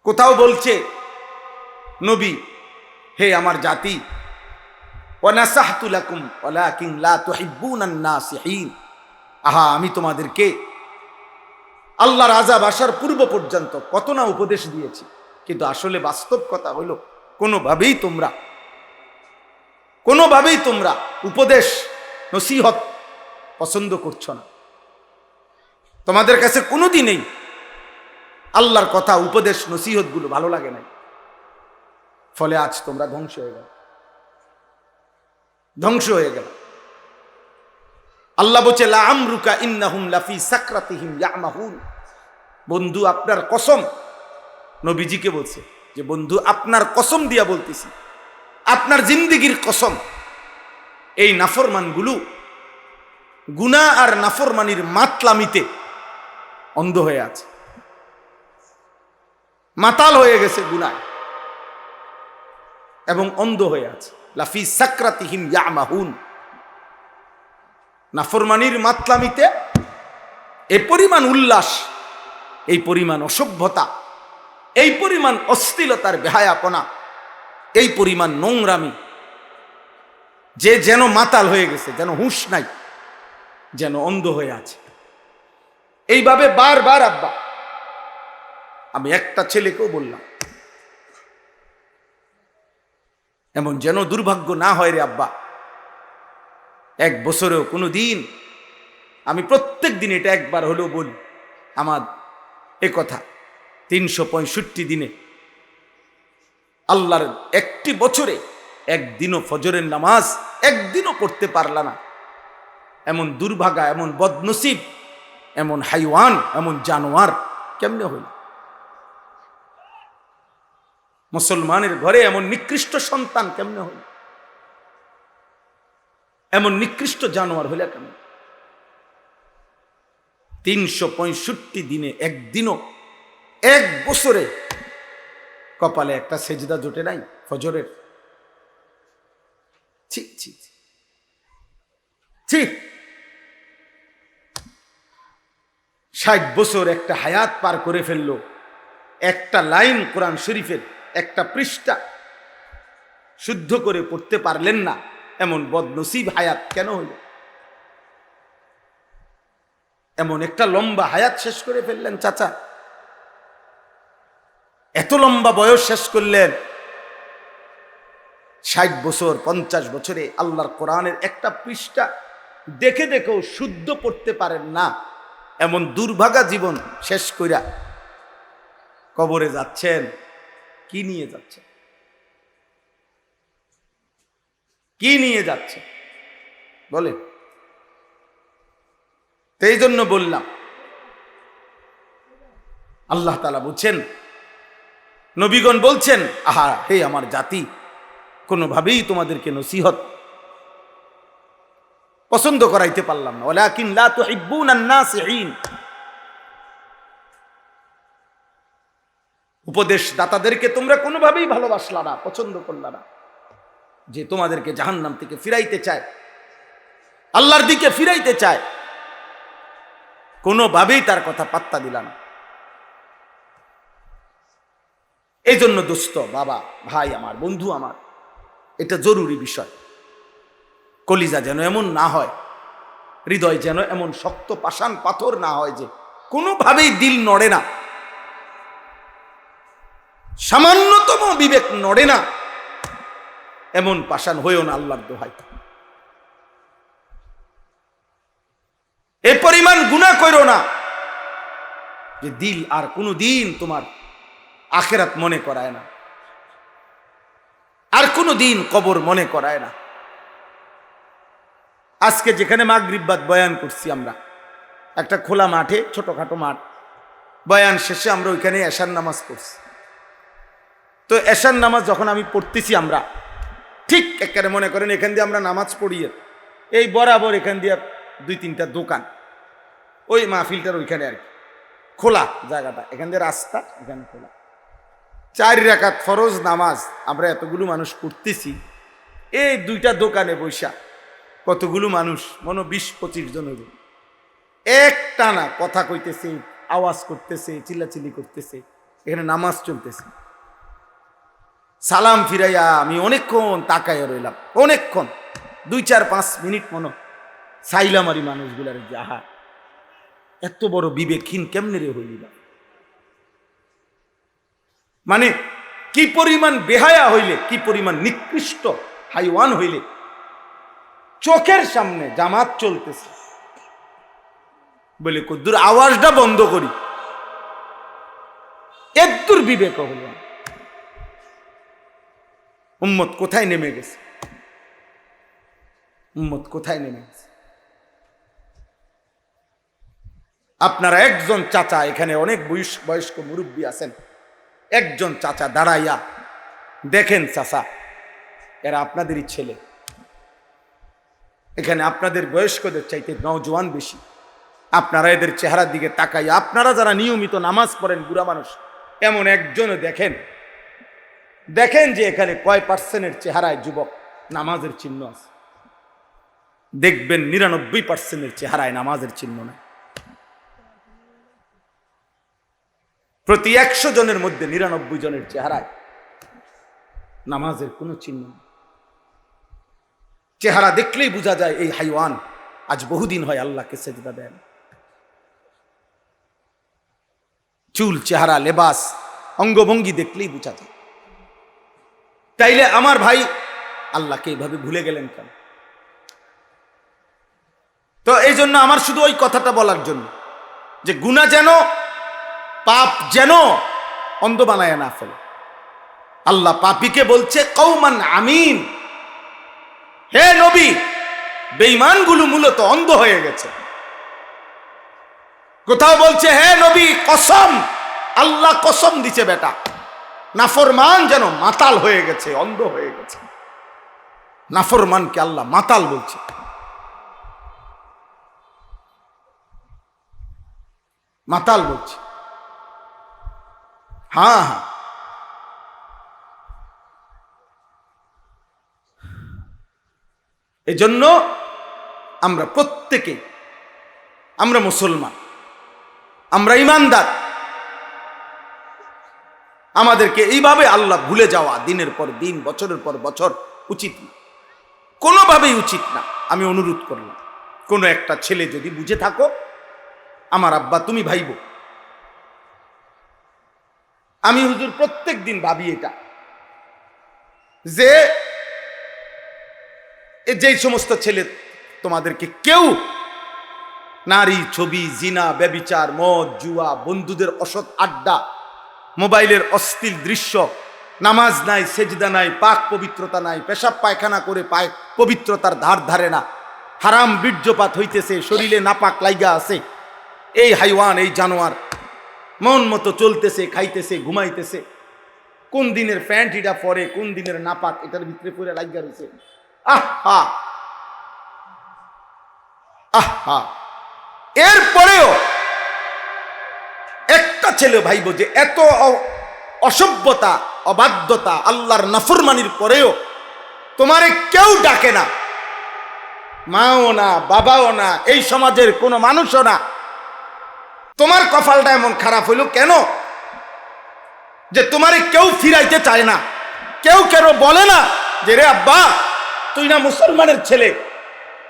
কোথাও বলছে নবী, হে আমার জাতি, ওয়া নাসাহতু লাকুম ওয়ালাকিন লা তুহিব্বুনান নাসিহিন, আহা আমি তোমাদেরকে আল্লাহর আযাব আসার পূর্ব পর্যন্ত কত না উপদেশ দিয়েছি, কিন্তু আসলে বাস্তব কথা হলো কোনোভাবেই তোমরা উপদেশ নসিহত পছন্দ করছো না। তোমাদের কাছে কোনোদিনই আল্লাহর কথা উপদেশ নসিহত গুলো ভালো লাগে নাই, ফলে আজ তোমরা ধ্বংস হয়ে গেল। আল্লাহ বলছে লা আমরুকা ইন্নাহুম লাফি সাকরাতিহিম ইয়ামাহুন, বন্ধু আপনার কসম, নবীজিকে বলছে যে বন্ধু আপনার কসম দিয়া বলতেছি, আপনার জিন্দেগীর কসম, এই নাফরমানগুলো গুনাহ আর নাফরমানির মাতলামিতে অন্ধ হয়ে আছে, মাতাল হয়ে গেছে গুনাহ এবং অন্ধ হয়ে আছে। লাফি সাকরাতিহিম ইয়ামাহুন, নাফরমানির মাতলামিতে এই পরিমাণ উল্লাস, এই পরিমাণ অসভ্যতা, এই পরিমাণ অশ্লীলতার বেহায়াপনা, এই পরিমাণ নোংরামি, যে যেন মাতাল হয়ে গেছে, যেন হুঁশ নাই, যেন অন্ধ হয়ে আছে। এইভাবে বারবার আব্বা, আমি একটা ছেলেকেও বললাম, এমন যেন দুর্ভাগ্য না হয় রে আব্বা, এক বছরেও কোনো দিন, আমি প্রত্যেক দিন এটা একবার হলেও বলি, আমার এ কথা 365 দিনে আল্লাহর একটি বছরে একদিনও ফজরের নামাজ একদিনও পড়তে পারলা না, এমন দুর্ভাগা, এমন বদনসিব, এমন হাইওয়ান, এমন জানোয়ার কেমনে হইল? মুসলমানের ঘরে এমন নিকৃষ্ট সন্তান কেমনে হইল? এমন নিকৃষ্ট জানোয়ার হইলে কেমন? 365 দিনে একদিনও, এক বছরে কপালে একটা সেজদা জোটে নাই ফজরের। ছি ছি ছি, 60 বছর একটা হায়াত পার করে ফেললো, একটা লাইন কোরআন শরীফের একটা পৃষ্ঠা শুদ্ধ করে পড়তে পারলেন না, এমন বদনসিব হায়াত কেন হইল? এমন একটা লম্বা হায়াত শেষ করে ফেললেন চাচা, এত লম্বা বয়স শেষ করলেন, 60 বছর 50 বছরে আল্লাহর কোরআনের একটা পৃষ্ঠা দেখে দেখেও শুদ্ধ পড়তে পারেন না, এমন দুর্ভাগা জীবন শেষ কইরা কবরে যাচ্ছেন। কি নিয়ে যাচ্ছেন? কি নিয়ে যাচ্ছে বলে? এই জন্য বললাম, আল্লাহ তাআলা বলছেন, নবীগণ বলছেন, আহা হে আমার জাতি, কোনোভাবেই তোমাদেরকে নসিহত পছন্দ করাইতে পারলাম না। ওয়ালাকিন লা তুহিব্বুনান নাসিহিন, উপদেশ দাতাদেরকে তোমরা কোনোভাবেই ভালোবাসলা না, পছন্দ করলা না, যে তোমাদেরকে জাহান্নাম থেকে ফিরাইতে চায়, আল্লাহর দিকে ফিরাইতে চায়, কোনোভাবেই তার কথা পাত্তা দিলা না। এই জন্য দোস্ত, বাবা, ভাই আমার, বন্ধু আমার, এটা জরুরি বিষয়। কলিজা যেন এমন না হয়, হৃদয় যেন এমন শক্ত পাষাণ পাথর না হয় যে কোনোভাবেই দিল নড়ে না। সামান্যতম বিবেক নড়ে না, এমন পাষাণ হইও না আল্লাহর দোহাই। এ পরিমাণ গুনাহ করো না যে দিল আর কোনো দিন তোমার আখিরাত মনে করায় না, আর কোনো দিন কবর মনে করায় না। আজকে যেখানে মাগরিব বাদ বয়ান করছি আমরা, একটা খোলা মাঠে, ছোটখাটো মাঠ, বয়ান শেষে আমরা ওইখানে এশার নামাজ পড়ছি। তো এশার নামাজ যখন আমি পড়তেছি, আমরা ঠিক একেবারে মনে করেন এখান দিয়ে আমরা নামাজ পড়িয়ে এই বরাবর এখান দিয়ে 2-3টা দোকান, ওই মাহফিলটার ওইখানে আর কি খোলা জায়গাটা, এখান দিয়ে রাস্তা, এখানে খোলা। 4 রাকাত ফরজ নামাজ আমরা এতগুলো মানুষ পড়তেছি, এই 2টা দোকানে বৈশা কতগুলো মানুষ, মনে 20-25 জন হইব, একটানা কথা কইতেছে, আওয়াজ করতেছে, চিল্লাচিল্লি করতেছে, এখানে নামাজ চলতেছে। সালাম ফিরাইয়া আমি অনেকক্ষণ তাকাইয়া রইলাম, অনেকক্ষণ 2-4-5 মিনিট মনে চাইলাম আর মানুষগুলার, যে আহা এত বড় বিবেকহীন কেমনে রে হইলিবা। মানে কি পরিমাণ বেহায়া হইলে, কি পরিমাণ নিকৃষ্ট হাইওয়ান হইলে চোখের সামনে জামাত চলতেছে বলে কদ্দুর আওয়াজটা বন্ধ করি, এদ্দুর বিবেক হইল। উম্মত কোথায় নেমে গেছে, উম্মত কোথায় নেমে গেছে। আপনারা একজন চাচা, এখানে অনেক বয়স্ক মুরব্বী আছেন, একজন চাচা দাঁড়াইয়া দেখেন, চাচা এরা আপনাদেরই ছেলে, এখানে আপনাদের বয়স্কদের চাইতে নওজোয়ান বেশি। আপনারা এদের চেহারার দিকে তাকাইয়া, আপনারা যারা নিয়মিত নামাজ পড়েন বুড়া মানুষ, এমন একজনও দেখেন, দেখেন যে এখানে কয় পার্সেন্টের চেহারায় যুবক নামাজের চিহ্ন আছে। দেখবেন 99% চেহারায় নামাজের চিহ্ন নাই। প্রতি 100 জনের মধ্যে 99 জনের চেহারায় নামাজের কোনো চিহ্ন নেই। চেহারা দেখলেই বোঝা যায় এই হাইওয়ান আজ বহুদিন হয় আল্লাহকে সেজদা দেন। চুল, চেহারা, লেবাস, অঙ্গভঙ্গি দেখলেই বোঝা যায়। তাইলে আমার ভাই আল্লাহকে এইভাবে ভুলে গেলেন কেন? তো এই জন্য আমার শুধু ওই কথাটা বলার জন্য যে গুনাহ যেন, পাপ যেন অন্ধ বানায় না ফেলে। আল্লাহ পাপীকে বলছে কওমান আমিন, হে নবী বেঈমানগুলো মূলত অন্ধ হয়ে গেছে। কোথাও বলছে হে নবী কসম, আল্লাহ কসম দিছে বেটা, নাফরমান যেন মাতাল হয়ে গেছে, অন্ধ হয়ে গেছে। নাফরমানকে আল্লাহ মাতাল বলছে। মাতাল বলছে। হ্যাঁ হ্যাঁ, এজন্য আমরা প্রত্যেকে, আমরা মুসলমান, আমরা ইমানদার, আমাদেরকে এইভাবে আল্লাহ ভুলে যাওয়া দিনের পর দিন, বছরের পর বছর উচিত না, কোনোভাবেই উচিত না। আমি অনুরোধ করলাম, কোনো একটা ছেলে যদি বুঝে থাকো, আমার আব্বা তুমি ভাইব, আমি হুজুর প্রত্যেক দিন ভাবি এটা, যে যেই সমস্ত ছেলে তোমাদেরকে কেউ নারী, ছবি, জিনা, ব্যভিচার, মদ, জুয়া, বন্ধুদের অসৎ আড্ডা, মোবাইলের অশ্লীল দৃশ্য, নামাজ নাই, সেজদা নাই, পাক পবিত্রতা নাই, পেশাব পায়খানা করে পায় পবিত্রতার ধার ধারে না, হারাম বীর্যপাত হইতেছে, শরীরে নাপাক লাইগা আছে, এই হাইওয়ান, এই জানোয়ার মন মতো চলতেছে, খাইতেছে, ঘুমাইতেছে, কোন দিনের প্যান্ট এটা পরে, কোন দিনের নাপাক এটার ভিতরে পরে লাইগা রয়েছে। আহা আহা, এরপরেও একটা ছেলে ভাইব যে এত অসভ্যতা, অবাধ্যতা, আল্লাহর নাফরমানির পরেও তোমারে কেউ ডাকে না, মাও না, বাবাও না, এই সমাজের কোনো মানুষও না। তোমার কপালটা এমন খারাপ হইল কেন যে তোমারে কেউ ফিরাইতে চায় না? কেউ কেন বলে না যে রে আব্বা তুই না মুসলমানের ছেলে,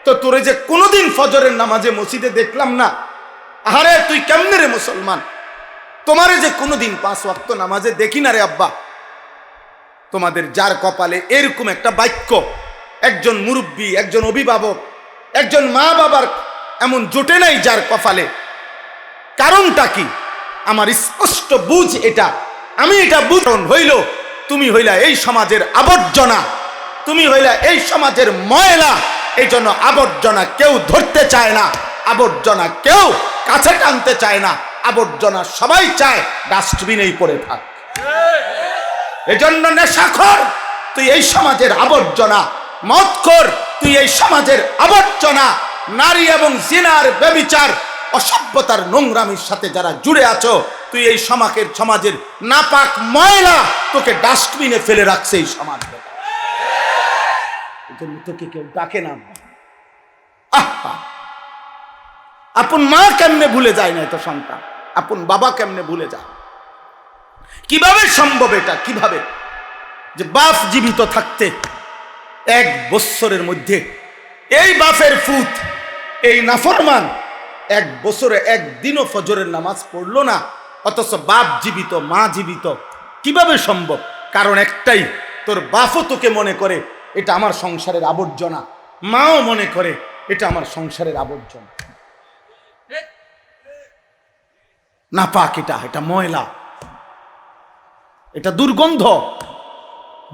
তো তোরে যে কোনোদিন ফজরের নামাজে মসজিদে দেখলাম না, আরে তুই কেমনে রে মুসলমান? তোমারে যে কোনোদিন 5 ওয়াক্ত নামাজে দেখি না রে আব্বা। তোমাদের যার কপালে এরকম একটা বাক্য, একজন মুরব্বী, একজন অভিভাবক, একজন মা বাবার এমন জোটে নাই যার কপালে। কারণটা কি? আমার স্পষ্ট বুঝ এটা, আমি এটা বুঝন হইল তুমি হইলা এই সমাজের আবর্জনা, তুমি হইলা এই সমাজের ময়লা। এই জন্য আবর্জনা কেউ ধরতে চায় না, আবর্জনা কেউ কাছে টানতে চায় না, আবর্জনা সবাই চায় ডাস্টবিনেই পড়ে থাক। এজন্য নেশাখোর তুই এই সমাজের আবর্জনা, মদখোর তুই এই সমাজের আবর্জনা, নারী এবং জিনার ব্যভিচার অসভ্যতার নোংরামির সাথে যারা জুড়ে আছো তুই এই সমাজের নাপাক ময়লা, তোকে ডাস্টবিনে ফেলে রাখছে এই সমাজ। এজন্য তোকে কেউ ডাকে না। আপন মা কেমনে ভুলে যায় না তো সন্তান, আপন বাবা কেমনে ভুলে যায়? কিভাবে সম্ভব এটা? কিভাবে যে বাপ জীবিত থাকতে 1 বছরের মধ্যে এই বাপের ফুত, এই নাফরমান 1 বছরে একদিনও ফজরের নামাজ পড়লো না, অথচ বাপ জীবিত, মা জীবিত। কিভাবে সম্ভব? কারণ একটাই, তোর বাপও তোকে মনে করে এটা আমার সংসারের আবর্জনা, মাও মনে করে এটা আমার সংসারের আবর্জনা। নাপাক, এটা ময়লা, এটা দুর্গন্ধ।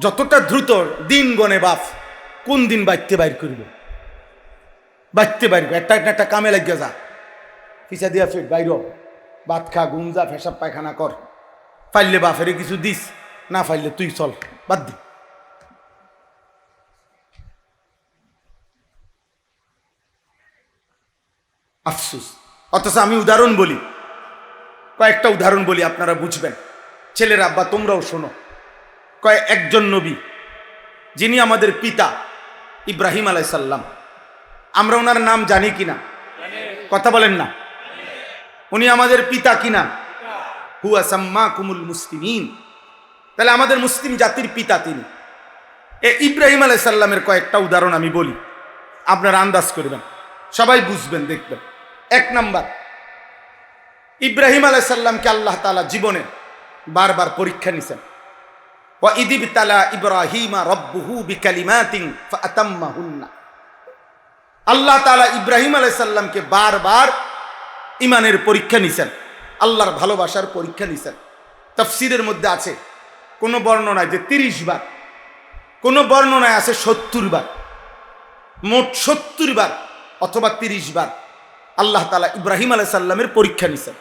যতটা দ্রুত দিন গনে বাপ কোন দিন বাইতে বাইর করবে, বাইতে বাইর একটা কামে লাগিয়ে যা, পিছা দিয়া ফের বাইর, ভাত খা, ঘুম যা, পেশাব পায়খানা কর। পাইলে বাপেরে কিছু দিস, না পাইলে তুই চল, বাদ দি। আফসুস। অথচ আমি উদাহরণ বলি, কয়েকটা উদাহরণ বলি আপনারা বুঝবেন। ছেলের আব্বা তোমরাও শোনো। একজন নবী যিনি আমাদের পিতা ইব্রাহিম আলাইহিস সালাম, আমরা ওনার নাম জানি কিনা? কথা বলেন না। উনি আমাদের পিতা কিনা? হুয়া সাম্মাকুমুল মুসলিমিন। তাহলে আমাদের মুসলিম জাতির পিতা তিনি। ইব্রাহিম আলাইহিস সালামের কয়েকটা উদাহরণ আমি বলি, আপনারা আন্দাজ করবেন, সবাই বুঝবেন, দেখবেন। 1 নাম্বার, ইব্রাহিম আলাইহিস সালামকে আল্লাহ তাআলা জীবনে বারবার পরীক্ষা নিছেন। ওয়া ইদিবতালা ইব্রাহিমা রাব্বুহু বিকালিমাতিন ফাআতাম্মাহুন্না। আল্লাহ তাআলা ইব্রাহিম আলাইহিস সালামকে বারবার ইমানের পরীক্ষা নিছেন, আল্লাহর ভালোবাসার পরীক্ষা নিছেন। তাফসীরের মধ্যে আছে কোন বর্ণনায় যে 30 বার, কোন বর্ণনায় আছে 70 বার, মোট 70 বার অথবা 30 বার আল্লাহ তাআলা ইব্রাহিম আলাইহিস সালামের পরীক্ষা নিছেন।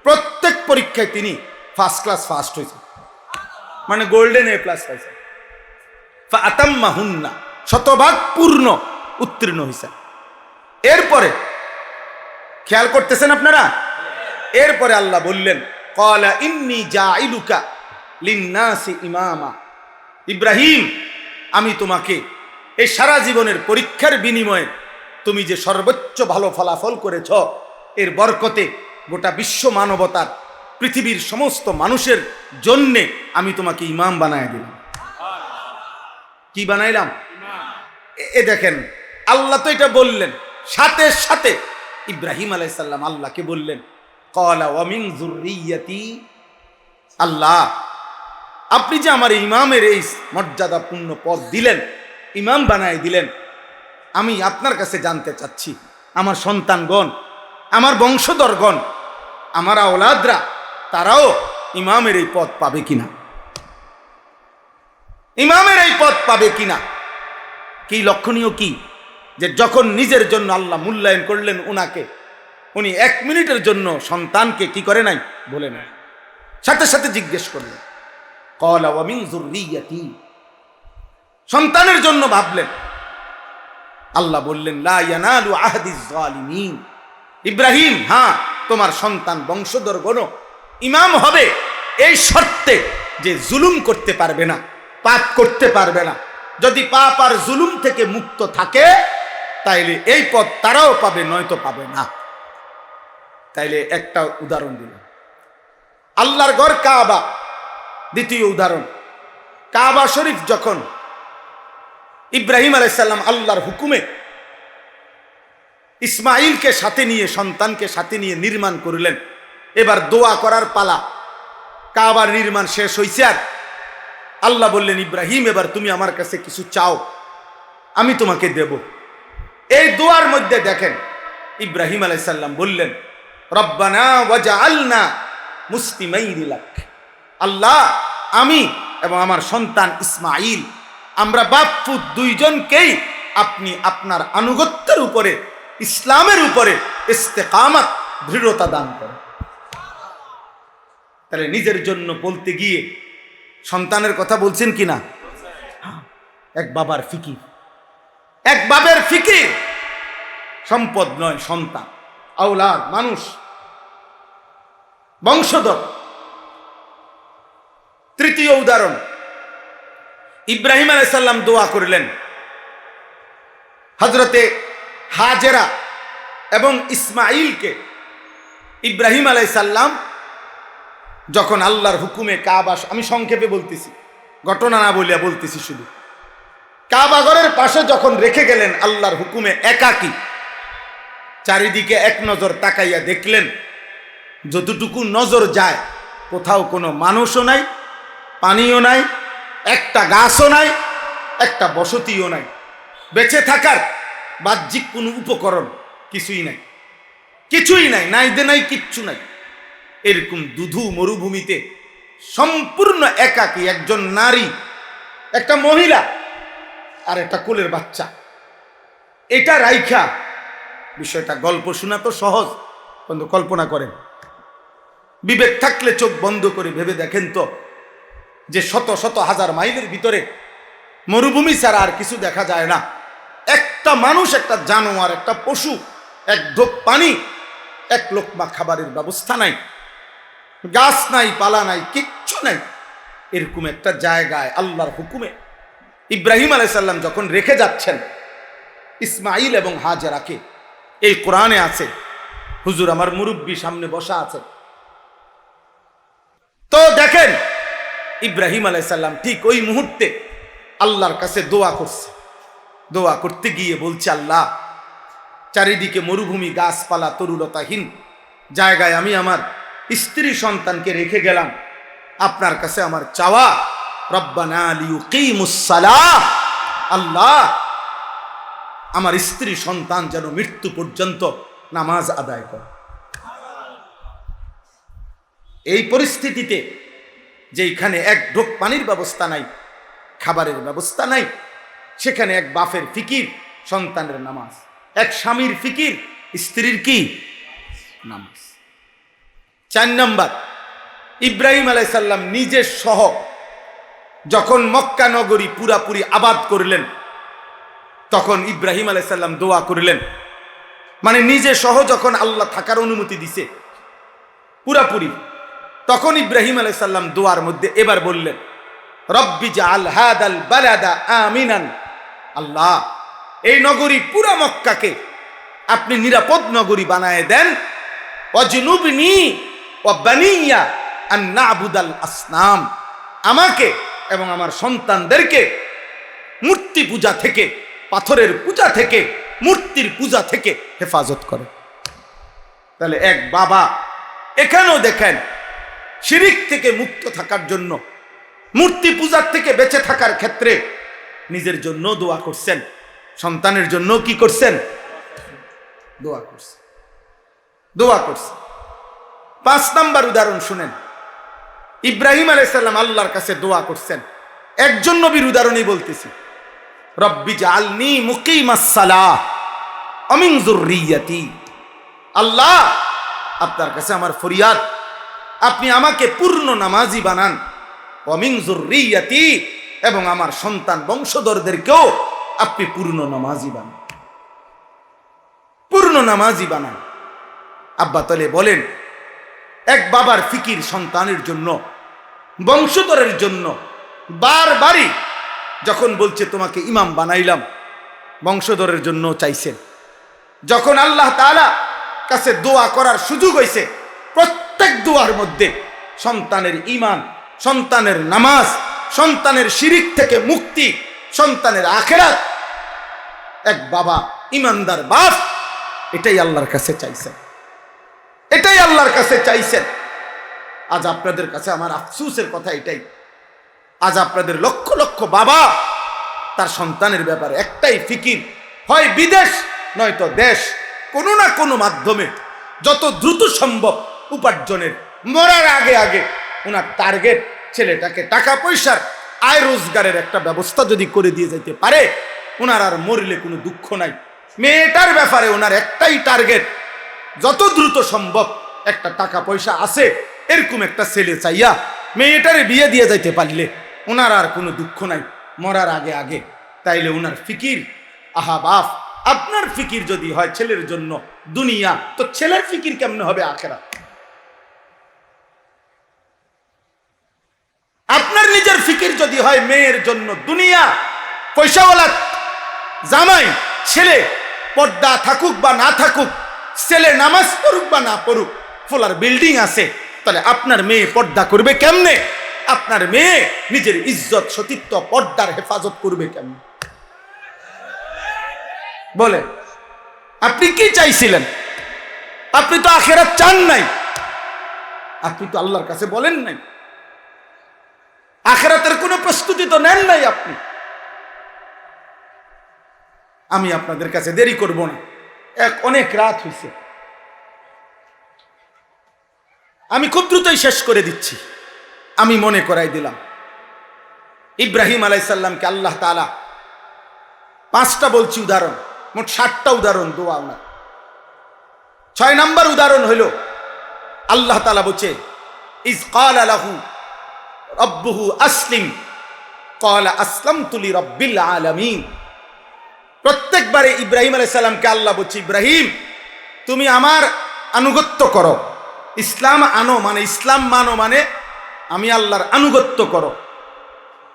প্রত্যেক পরীক্ষায় তিনি ফার্স্ট ক্লাস ফার্স্ট হয়েছেন, মানে গোল্ডেন A+ পাইছেন। ফাআতাম্মাহুন্না, শতভাগ পূর্ণ উত্তীর্ণ হয়েছেন। এরপরে খেয়াল করতেছেন আপনারা, এরপরে আল্লাহ বললেন ক্বালা ইন্নী জাইলুকা লিন্নাসি ইমামা। ইব্রাহিম, আমি তোমাকে এই সারা জীবনের পরীক্ষার বিনিময়ে তুমি যে সর্বোচ্চ ভালো ফলাফল করেছ, এর বরকতে গোটা বিশ্ব মানবতার, পৃথিবীর সমস্ত মানুষের জন্যে আমি তোমাকে ইমাম বানায় দিলাম। কি বানাইলাম? দেখেন, আল্লাহ তো এটা বললেন, সাথে সাথে ইব্রাহিম আলাইহিস সালাম আল্লাহকে বললেন ক্বালা ওয়া মিন যুররিয়াতি। আল্লাহ, আপনি যে আমার ইমামের এই মর্যাদাপূর্ণ পদ দিলেন, ইমাম বানায় দিলেন, আমি আপনার কাছে জানতে চাচ্ছি আমার সন্তানগণ, আমার বংশধরগণ, আমার আওলাদরা, তারাও ইমামের এই পদ পাবে কিনা, ইমামের এই পদ পাবে কিনা। কি লক্ষণীয় কি যে যখন নিজের জন্য আল্লাহ মূল্যায়ন করলেন উনাকে, উনি 1 মিনিটের জন্য সন্তানকে কি করে নাই, বলে নাই, সাথে সাথে জিজ্ঞেস করলেন ক্বালা ওয়া মিন যুররিয়াতি। সন্তানের জন্য ভাবলেন। আল্লাহ বললেন লা ইয়ানালু আহদিজ জালিমিন। ইব্রাহিম, হ্যাঁ, তোমার সন্তান বংশধরগণ ইমাম হবে এই শর্তে যে জুলুম করতে পারবে না, পাপ করতে পারবে না। যদি পাপ আর জুলুম থেকে মুক্ত থাকে তাইলে এই পদ তারাও পাবে, নয়তো পাবে না। তাইলে একটা উদাহরণ দিলাম। আল্লাহর ঘর কাবা, দ্বিতীয় উদাহরণ, কাবা শরীফ যখন ইব্রাহিম আলাইহিস সালাম আল্লাহর হুকুমে ইসমাইলকে সাথে নিয়ে, সন্তানকে সাথে নিয়ে নির্মাণ করলেন, এবার দোয়া করার পালা। কাবার নির্মাণ শেষ হয়েছে, আর আল্লাহ বললেন, ইব্রাহিম এবার তুমি আমার কাছে কিছু চাও, আমি তোমাকে দেব। এই দোয়ার মধ্যে দেখেন ইব্রাহিম আলাইহিস সালাম বললেন, রব্বানা ওয়াজআলনা মুসলিমাইনি লাক। আল্লাহ, আমি এবং আমার সন্তান ইসমাইল, আমরা বাপ পুত দুইজনকেই আপনি আপনার আনুগত্যের উপরে, ইসলামের উপরে ইস্তেকামত, দৃঢ়তা দান করেন। তাহলে নিজের জন্য বলতে গিয়ে সন্তানের কথা বলছেন কিনা? এক বাবার ফিকির, এক বাবার ফিকির। সম্পদ নয়, সন্তান, আওলাদ, মানুষ, বংশধর। তৃতীয় উদাহরণ, ইব্রাহিম আলাইহিস সালাম দোয়া করলেন হযরতে হাজেরা এবং ইসমাইলকে। ইব্রাহিম আলাইহিস সালাম যখন আল্লাহর হুকুমে কাবা, আমি সংক্ষেপে বলতেছি, ঘটনা না বলিয়া বলতেছি শুধু, কাবা ঘরের পাশে যখন রেখে গেলেন আল্লাহর হুকুমে একাকী, চারিদিকে এক নজর তাকাইয়া দেখলেন যতটুকু নজর যায় কোথাও কোনো মানুষও নাই, পানিও নাই, একটা গাছও নাই, একটা বসতিও নাই, বেঁচে থাকার বাহ্যিক কোনো উপকরণ কিছুই নাই, কিছুই নাই, নাই দে নাই, কিচ্ছু নাই। এরকম দুধু মরুভূমিতে সম্পূর্ণ একাকী একজন নারী, একটা মহিলা আর একটা কোলের বাচ্চা, এটা রাইখা, বিষয়টা গল্প শোনা তো সহজ, কিন্তু কল্পনা করেন, বিবেক থাকলে চোখ বন্ধ করে ভেবে দেখেন তো, যে শত শত হাজার মাইলের ভিতরে মরুভূমি ছাড়া আর কিছু দেখা যায় না, একটা মানুষ, একটা জানোয়ার, একটা পশু, এক ঢোক পানি, এক লোকমা খাবারের ব্যবস্থা নাই, গাছ নাই, পালা নাই, কিচ্ছু নাই, এরকম একটা জায়গায় আল্লাহর হুকুমে ইব্রাহিম আলাইহিস সালাম যখন রেখে যাচ্ছেন ইসমাইল এবং হাজেরাকে, এই কোরআনে আছে, হুজুর আমার মুরব্বী সামনে বসা আছে, তো দেখেন ইব্রাহিম আলাইহিস সালাম ঠিক ওই মুহূর্তে আল্লাহর কাছে দোয়া করছে। দোয়া করতে গিয়ে বলছে, আল্লাহ, চারিদিকে মরুভূমি, গাছপালা, তরুলতাহীন জায়গায় আমি আমার স্ত্রী সন্তানকে রেখে গেলাম, আপনার কাছে আমার চাওয়া, রব্বানা লিয়ুকিমুস সালাহ, আল্লাহ আমার স্ত্রী সন্তান যেন মৃত্যু পর্যন্ত নামাজ আদায় করে। এই পরিস্থিতিতে যেখানে এক ঢোক পানির ব্যবস্থা নাই, খাবারের ব্যবস্থা নাই, সেখানে এক বাপের ফিকির সন্তানের নামাজ, এক স্বামীর ফিকির স্ত্রীর কি নামাজ। 4 নম্বর, ইব্রাহিম আলাইহিস সালাম নিজের সহ যখন মক্কা নগরী পুরাপুরি আবাদ করলেন, তখন ইব্রাহিম আলাইহিস সালাম দোয়া করলেন, মানে নিজে সহ যখন আল্লাহ থাকার অনুমতি দিছে পুরাপুরি, তখন ইব্রাহিম আলাইহিস সালাম দোয়ার মধ্যে এবার বললেন, রব্বি জাআল হাদাল বালাদা আমিনান, আল্লাহ এই নগরী পুরা মক্কাকে আপনি নিরাপদ নগরী বানায় দেন, ওয়াজনুবনি ওয়া বানিয়া আন না'বুদাল আসনাম, আমাকে এবং আমার সন্তানদেরকে মূর্তি পূজা থেকে, পাথরের পূজা থেকে, মূর্তির পূজা থেকে হেফাজত করে। তাহলে এক বাবা এখানেও দেখেন শিরিক থেকে মুক্ত থাকার জন্য, মূর্তি পূজার থেকে বেঁচে থাকার ক্ষেত্রে নিজের জন্য দোয়া করছেন, সন্তানের জন্য কি করছেন? দোয়া করছেন, দোয়া করছেন। 5 নম্বর উদাহরণ শুনেন, ইব্রাহিম আলাইহিস সালাম আল্লাহর কাছে দোয়া করছেন, একজন নবীর উদাহরণই বলতেছি, রব্বি জাআলনি মুকিমাস সালাহ ওয়া মিন যুররিয়াতি, আল্লাহ আপনার কাছে আমার ফরিয়াদ, আপনি আমাকে পূর্ণ নামাজি বানান, ওয়া মিন যুররিয়াতি, এবং আমার সন্তান বংশধরদেরকেও আপনি পূর্ণ নামাজি বানান, পূর্ণ নামাজি বানান। আব্বা তাহলে বলেন, এক বাবার ফিকির সন্তানের জন্য, বংশধরের জন্য, বারবারই যখন বলছে তোমাকে ইমাম বানাইলাম, বংশধরের জন্য চাইছেন। যখন আল্লাহ তাআলা কাছে দোয়া করার সুযোগ হয়েছে, প্রত্যেক দোয়ার মধ্যে সন্তানের ঈমান, সন্তানের নামাজ, সন্তানের শিরিক থেকে মুক্তি, সন্তানের আখিরাত, এক বাবা ইমানদার বাপ এটাই আল্লাহর কাছে চাইছেন, এটাই আল্লাহর আল্লাহর কাছে চাইছেন। আজ আপনাদের কাছে আমার আফসোসের কথা এটাই, আজ আপনাদের লক্ষ লক্ষ বাবা তার সন্তানের ব্যাপারে একটাই ফিকির, হয় বিদেশ নয়তো দেশ, কোনো না কোনো মাধ্যমে যত দ্রুত সম্ভব উপার্জনের, মরার আগে আগে ওনার টার্গেট ছেলেটাকে টাকা পয়সার আয় রোজগারের একটা ব্যবস্থা যদি করে দিয়ে যেতে পারে, ওনার আর মরলে কোনো দুঃখ নাই। মেয়েটার ব্যাপারে ওনার একটাই টার্গেট, যত দ্রুত সম্ভব একটা টাকা পয়সা আছে এরকম একটা ছেলে চাইয়া মেয়েটারে বিয়ে দিয়ে যাইতে পারলে ওনার আর কোনো দুঃখ নাই মরার আগে আগে। তাইলে ওনার ফিকির, আহা বাপ, আপনার ফিকির যদি হয় ছেলের জন্য দুনিয়া, তো ছেলের ফিকির কেমনে হবে আখিরাত? আপনার নিজের ফিকির যদি হয় মেয়ের জন্য দুনিয়া, পয়সাওয়ালা জামাই ছেলে পর্দা থাকুক বা না থাকুক, ছেলে নামাজ পড়ুক বা না পড়ুক, ফোলার বিল্ডিং আছে, তাহলে আপনার মেয়ে পর্দা করবে কেমনে? আপনার মেয়ে নিজের ইজ্জত সতীত্ব পর্দার হেফাজত করবে কেমনে? বলে আপনি কি চাইছিলেন? আপনি তো আখিরাত চান নাই, আপনি তো আল্লাহর কাছে বলেন নাই, আখিরাতের কোনো প্রস্তুতি তো নেন নাই আপনি। আমি আপনাদের কাছে দেরি করব না, অনেক রাত হয়েছে, আমি খুব দ্রুতই শেষ করে দিচ্ছি। আমি মনে করাই দিলাম, ইব্রাহিম আলাইহিস সালামকে আল্লাহ তাআলা 5টা বলছি উদাহরণ, মোট 7টা উদাহরণ দোয়া না। 6 নম্বর উদাহরণ হইল আল্লাহ তাআলা বলছে, ইজ ক্বালা লাহু রব্বুহু আসলিম ক্বালা আসলামতু লিরাব্বিল আলামিন। প্রত্যেকবারে ইব্রাহিম আলাইহিস সালামকে আল্লাহ বলছে, ইব্রাহিম তুমি আমার আনুগত্য করো, ইসলাম আনো মানে ইসলাম মানো মানে আমি আল্লাহর আনুগত্য করো।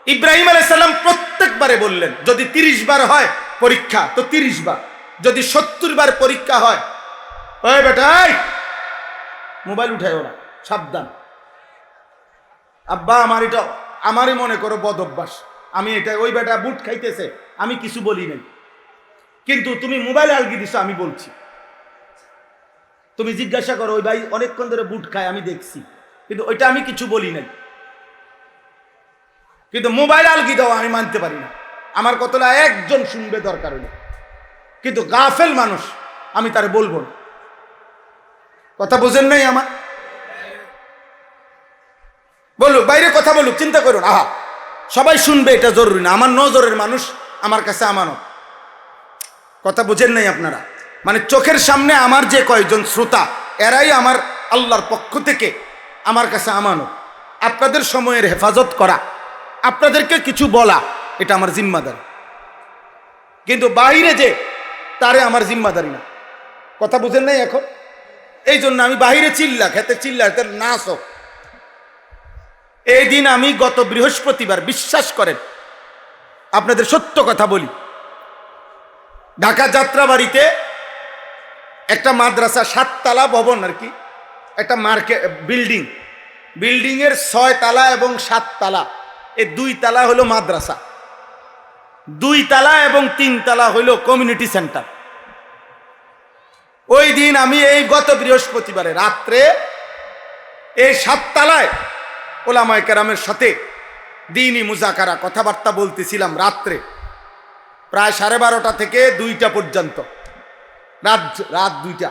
ইব্রাহিম আলাইহিস সালাম প্রত্যেকবারে বললেন, যদি 30 বার হয় পরীক্ষা তো 30 বার, যদি 70 বার পরীক্ষা হয়, ওই বেটা মোবাইল উঠায়ও না, সাবধান। আব্বা আমার এটা আমারই মনে করো বদ অভ্যাস, আমি এটা, ওই বেটা বুট খাইতেছে আমি কিছু বলি নাই, কিন্তু তুমি মোবাইল আলগি দিছো আমি বলছি। তুমি জিজ্ঞাসা করো ওই ভাই অনেকক্ষণ ধরে বুট খায় আমি দেখছি, কিন্তু ওইটা আমি কিছু বলি নাই, কিন্তু মোবাইল আলগি দাও আমি মানতে পারি না। আমার কতলা একজন শুনবে দরকার হইল, কিন্তু গাফেল মানুষ আমি তারে বলবো না। কথা বোঝেন নাই আমার? বলুক বাইরে কথা বলুক, চিন্তা করুন, আহা সবাই শুনবে এটা জরুরি না, আমার নজরের মানুষ আমার কাছে আমানত। কথা বোঝেন নাই আপনারা? মানে চোখের সামনে আমার যে কয়েকজন শ্রোতা, এরাই আমার আল্লাহর পক্ষ থেকে আমার কাছে আমানত। আপনাদের সময়ের হেফাজত করা, আপনাদেরকে কিছু বলা, এটা আমার জিম্মাদারি, কিন্তু বাইরে যে তারে আমার জিম্মাদারি না। কথা বুঝেন নাই এখন? এই জন্য আমি বাহিরে চিল্লা খেতে চিল্লা নাচ হোক। এই দিন আমি গত বৃহস্পতিবার, বিশ্বাস করেন আপনাদের সত্য কথা বলি, ঢাকা যাত্রাবাড়িতে একটা মাদ্রাসা, 7 তলা ভবন আর কি, একটা মার্কেট বিল্ডিং এর 6 তলা এবং 7 তলা, এই 2 তলা হলো মাদ্রাসা, 2 তলা এবং 3 তলা হলো কমিউনিটি সেন্টার। ওই দিন আমি এই গত বৃহস্পতিবারে রাত্রে এই 7 তলায় ওলামায়ে কেরামের সাথে দ্বীনি মুজাকারা কথাবার্তা বলতেছিলাম রাত্রে, প্রায় 12:30 থেকে 2টা পর্যন্ত, রাত 2টা,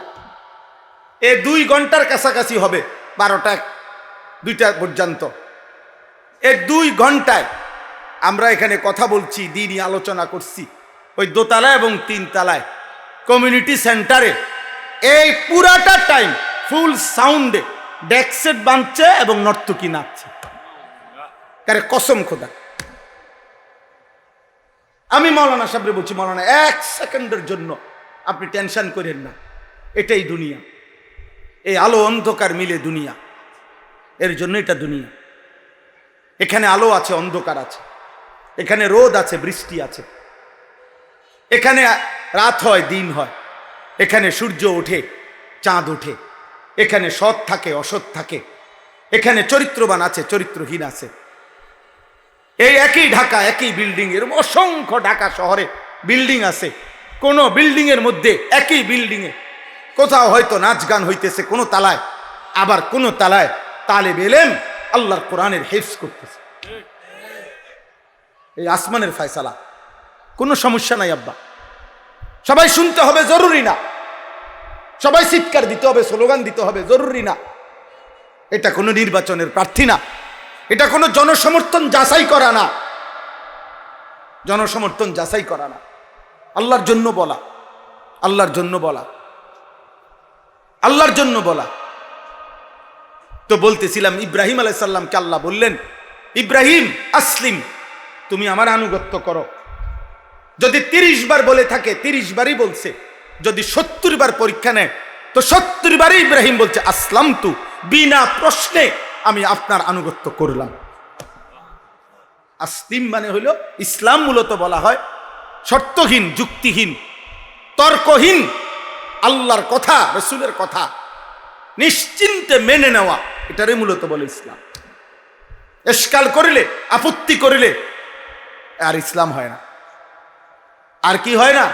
এই 2 ঘন্টার কাছাকাছি হবে, 12টা 2টা পর্যন্ত। এই 2 ঘন্টায় আমরা এখানে কথা বলছি, দ্বীনি আলোচনা করছি, ওই 2 তলা এবং 3 তলায় কমিউনিটি সেন্টারে। এই পুরাটা টাইম ফুল সাউন্ডে ডেকসেট বাঁধছে এবং নর্তকী নাচছে। কারে কসম খোদা, আমি মাওলানা সাহেবরে বলছি, মাওলানা 1 সেকেন্ডের জন্য আপনি টেনশন করেন না, এটাই দুনিয়া, এই আলো অন্ধকার মিলে দুনিয়া, এর জন্য এটা দুনিয়া। এখানে আলো আছে, অন্ধকার আছে, এখানে রোদ আছে, বৃষ্টি আছে, এখানে রাত হয়, দিন হয়, এখানে সূর্য ওঠে, চাঁদ ওঠে, এখানে সৎ থাকে, অসৎ থাকে, এখানে চরিত্রবান আছে, চরিত্রহীন আছে। এই একই ঢাকা, একই বিল্ডিং এর অসংখ্য ঢাকা শহরে বিল্ডিং আছে, কোন বিল্ডিং এর মধ্যে একই বিল্ডিং এ কোথাও হয়তো নাচ গান হইতেছে কোনো তালায়, আবার কোন তালায় তালেব এলেম আল্লাহর কোরআনের হিফজ করতেছে। এই আসমানের ফয়সালা, কোনো সমস্যা নাই আব্বা। সবাই শুনতে হবে জরুরি না, সবাই চিৎকার দিতে হবে, স্লোগান দিতে হবে জরুরি না। এটা কোনো নির্বাচনের প্রার্থী না, এটা কোনো জনসমর্থন যাচাই করা না, জনসমর্থন যাচাই করা না। আল্লাহর জন্য বলা, আল্লাহর জন্য বলা, আল্লাহর জন্য বলা। তো বলতেছিলাম ইব্রাহিম আলাইহিস সালামকে আল্লাহ বললেন, ইব্রাহিম আসলিম, তুমি আমার আনুগত্য করো। যদি 30 বার বলে থাকে 30 বারই বলছে, যদি 70 বার পরীক্ষা নেয় তো 70 বারই ইব্রাহিম বলছে আসলাম তু, বিনা প্রশ্নে আমি আপনার আনুগত্য করলাম। আসলিম মানে হইল ইসলাম, মূলত বলা হয় শর্তহীন, যুক্তিহীন, তর্কহীন আল্লাহর কথা রাসূলের কথা নিশ্চিন্তে মেনে নেওয়া, এটারে মূলত বলে ইসলাম। এশকাল করিলে, আপত্তি করিলে আর ইসলাম হয় না। আর কি হয় না?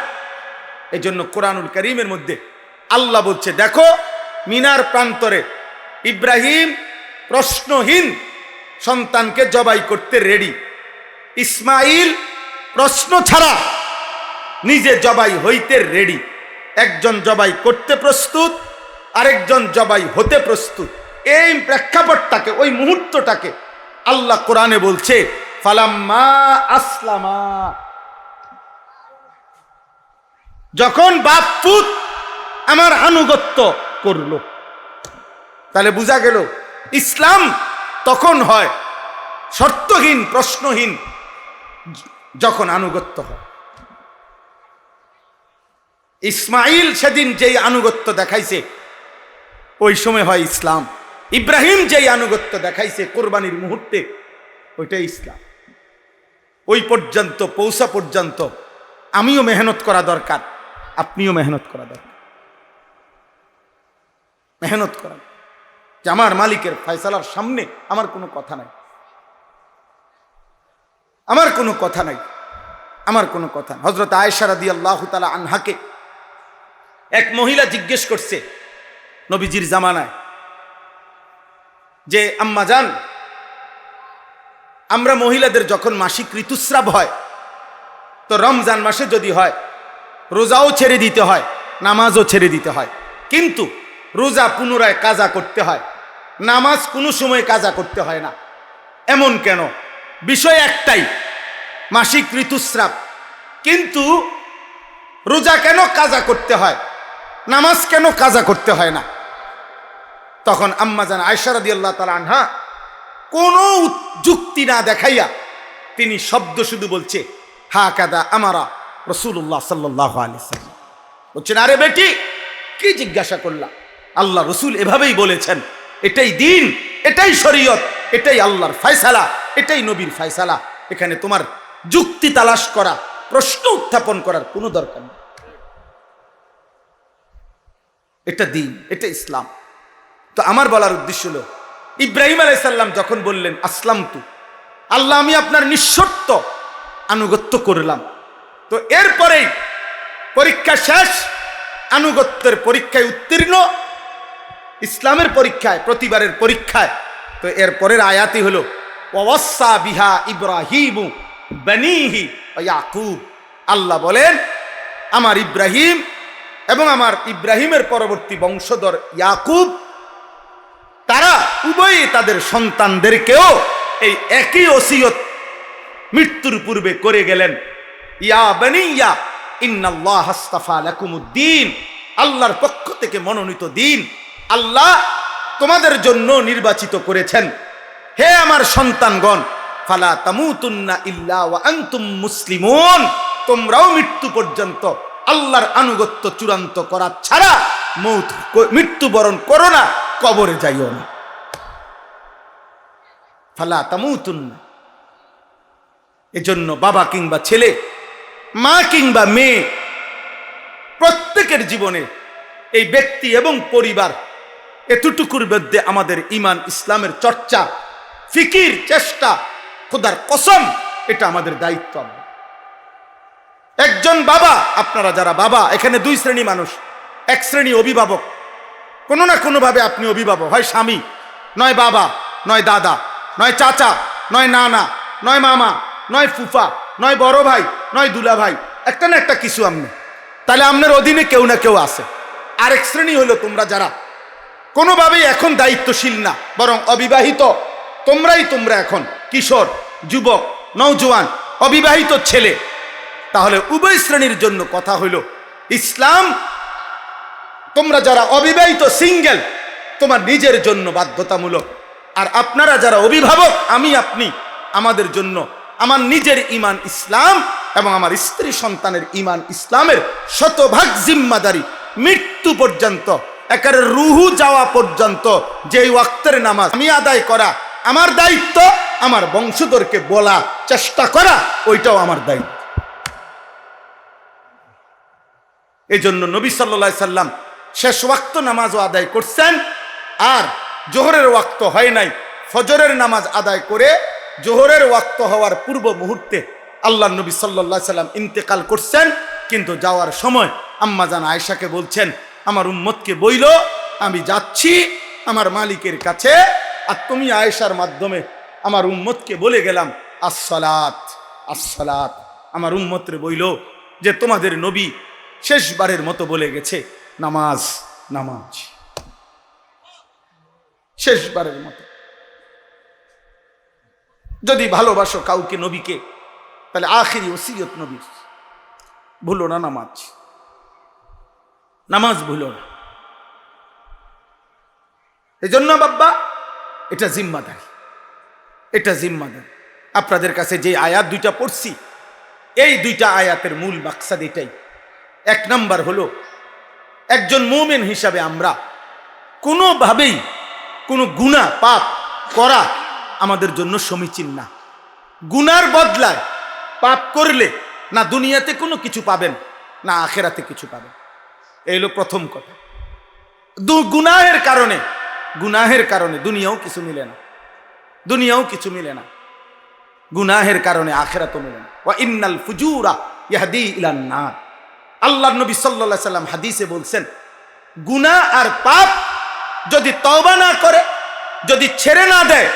এই জন্য কোরআনুল কারীমের মধ্যে আল্লাহ বলছে, দেখো মিনার প্রান্তরে ইব্রাহিম প্রশ্নহীন সন্তানকে জবাই করতে রেডি। ইসমাইল প্রশ্ন ছাড়া নিজে জবাই হইতে রেডি। একজন জবাই করতে প্রস্তুত, আরেকজন জবাই হতে প্রস্তুত। এই প্রেক্ষাপটটাকে, ওই মুহূর্তটাকে আল্লাহ কোরআনে বলছে ফালাম্মা আসলামা, যখন বাপ পুত আমার আনুগত্য করলো। তাহলে বোঝা গেল ইসলাম তখন হয় শর্তহীন, প্রশ্নহীন, যখন আনুগত্য হয়। ইসমাইল সেদিন যেই আনুগত্য দেখাইছে ওই সময় হয় ইসলাম। ইব্রাহিম যেই আনুগত্য দেখাইছে কোরবানির মুহূর্তে, ওইটাই ইসলাম। ওই পর্যন্ত পৌঁছা পর্যন্ত আমিও মেহনত করা দরকার, আপনিও মেহনত করা দরকার। মেহনত করা, যে আমার মালিকের ফয়সালার সামনে আমার কোনো কথা নাই, আমার কোনো কথা নাই, আমার কোনো কথা। হযরত আয়েশা রাদিয়াল্লাহু তাআলা আনহাকে এক মহিলা জিজ্ঞেস করছে নবীজির জামানায়, যে আম্মা জান, আমরা মহিলাদের যখন মাসিক ঋতুস্রাব হয়, তো রমজান মাসে যদি হয় রোজাও ছেড়ে দিতে হয়, নামাজও ছেড়ে দিতে হয়, কিন্তু রোজা পুনরায় কাজা করতে হয়, নামাজ কোনো সময় কাজা করতে হয় না। এমন কেন? বিষয় একটাই, মাসিক ঋতুস্রাব, কিন্তু রোজা কেন কাজা করতে হয়, নামাজ কেন কাজা করতে হয় না? তখন আম্মা জান আয়েশা রাদিয়াল্লাহু তাআলা আনহা কোনো যুক্তি না দেখাইয়া তিনি শব্দ শুধু বলছে হাকাদা আমারা রাসূলুল্লাহ সাল্লাল্লাহু আলাইহি ওয়াসাল্লাম। বলছেন, আরে বেটি, কি জিজ্ঞাসা করলা? আল্লাহ রসুল এভাবেই বলেছেন, এটাই দিন, এটাই শরীয়ত, এটাই আল্লাহর ফয়সালা, এটাই নবীর ফয়সালা। এখানে তোমার যুক্তি তালাশ করা, প্রশ্ন উত্থাপন করার কোনো দরকার নেই। এটা দিন, এটা ইসলাম। তো আমার বলার উদ্দেশ্য হলো, ইব্রাহিম আলাইহিস সালাম যখন বললেন আসলামতু, আল্লাহ আমি আপনার নিঃশর্ত আনুগত্য করলাম, তো এরপরেই পরীক্ষা শেষ, আনুগত্যের পরীক্ষায় উত্তীর্ণ, ইসলামের পরীক্ষায়, প্রতিবারের পরীক্ষায়। তো এরপরের আয়াতি হলো ওয়াসা বিহা ইব্রাহিমু বানিহি ওয়া ইয়াকুব। আল্লাহ বলেন, আমার ইব্রাহিম এবং আমার ইব্রাহিমের পরবর্তী বংশধর ইয়াকুব, তারা উভয়ই তাদের সন্তানদেরকেও এই একই ওসিয়ত মৃত্যুর পূর্বে করে গেলেন, ইয়া বানিয়া ইন্নাল্লাহ আস্তাফা লাকুমুদ্দিন, আল্লাহর পক্ষ থেকে মনোনীত দিন আল্লাহ তোমাদের জন্য নির্বাচিত করেছেন। হে আমার সন্তানগণ, ফালা তামুতুন্না ইল্লা ওয়া আনতুম মুসলিমুন, তোমরাও মৃত্যু পর্যন্ত আল্লাহর আনুগত্য চূড়ান্ত করা ছাড়া মৃত্যুবরণ করো না, কবরে যাইও না। ফালা তামুতুন্না, এজন্য বাবা কিংবা ছেলে, মা কিংবা মেয়ে, প্রত্যেকের জীবনে এই ব্যক্তি এবং পরিবার, এতটুকুর মধ্যে আমাদের ঈমান ইসলামের চর্চা, ফিকির, চেষ্টা, খোদার কসম, এটা আমাদের দায়িত্ব। একজন বাবা, আপনারা যারা বাবা, এখানে দুই শ্রেণী মানুষ। এক শ্রেণী অভিভাবক, কোনো না কোনোভাবে আপনি অভিভাবক, হয় স্বামী, নয় বাবা, নয় দাদা, নয় চাচা, নয় নানা, নয় মামা, নয় ফুফা, নয় বড় ভাই, নয় দুলা ভাই, একটা না একটা কিছু আপনি। তাহলে আপনার অধীনে কেউ না কেউ আছে। আরেক শ্রেণী হলো তোমরা যারা কোনোভাবেই এখন দায়িত্বশীল না, বরং অবিবাহিত। তোমরা এখন কিশোর, যুবক, নওজোয়ান, অবিবাহিত ছেলে। তাহলে উভয় শ্রেণীর জন্য কথা হইল, ইসলাম তোমরা যারা অবিবাহিত সিঙ্গেল, তোমার নিজের জন্য বাধ্যতামূলক। আর আপনারা যারা অভিভাবক, আমি আপনি, আমাদের জন্য আমার নিজের ঈমান ইসলাম এবং আমার স্ত্রী সন্তানের ঈমান ইসলামের শতভাগ জিম্মাদারি, মৃত্যু পর্যন্ত, একেবারে রুহু যাওয়া পর্যন্ত যেই ওয়াক্তের নামাজ আমি আদায় করা আমার দায়িত্ব, আমার বংশধরকে বলা চেষ্টা করা ওইটাও আমার দায়িত্ব। এই জন্য নবী সাল্লাল্লাহু আলাইহি সাল্লাম শেষ ওয়াক্ত নামাজও আদায় করছেন, আর জোহরের ওয়াক্ত হয় নাই, ফজরের নামাজ আদায় করে জোহরের ওয়াক্ত হওয়ার পূর্ব মুহূর্তে আল্লাহ নবী সাল্লাল্লাহু আলাইহি সাল্লাম ইন্তেকাল করছেন। কিন্তু যাওয়ার সময় আম্মা জান আয়েশাকে বলছেন, আমার উম্মতকে বইল আমি যাচ্ছি আমার মালিকের কাছে, আর তুমি আয়েশার মাধ্যমে আমার উম্মতকে বলে গেলাম আসসালাত আসসালাত। আমার উম্মতরে বইল যে তোমাদের নবী শেষবারের মতো বলে গেছে নামাজ নামাজ, শেষবারের মতো। যদি ভালোবাসো কাউকে, নবীকে, তাহলে আখিরি ওসিয়ত নবীর, ভুলো না নামাজ, নামাজ ভুলো না। এই জন্য বাব্বা এটা জিম্মাদারি, এটা জিম্মাদারি। আপনাদের কাছে যে আয়াত দুইটা পড়ছি, এই দুইটা আয়াতের মূল মাকসাদ এটাই। এক নাম্বার হলো, একজন মুমিন হিসাবে আমরা কোনোভাবেই কোনো গুনাহ পাপ করা আমাদের জন্য সমীচীন না। গুনার বদলায় পাপ করলে না দুনিয়াতে কোনো কিছু পাবেন, না আখেরাতে কিছু পাবেন। এই হলো প্রথম কথা। গুনাহের কারণে দুনিয়াও কিছু মিলে না, দুনিয়াও কিছু মিলে না। গুনাহের কারণে আখেরাতও মিলে না। ওয়া ইন্নাল ফুজুরা ইয়াহদি ইলান নার। আল্লাহর নবী সাল্লাল্লাহু আলাইহি সাল্লাম হাদিসে বলছেন, গুনাহ আর পাপ যদি তওবা না করে, যদি ছেড়ে না দেয়,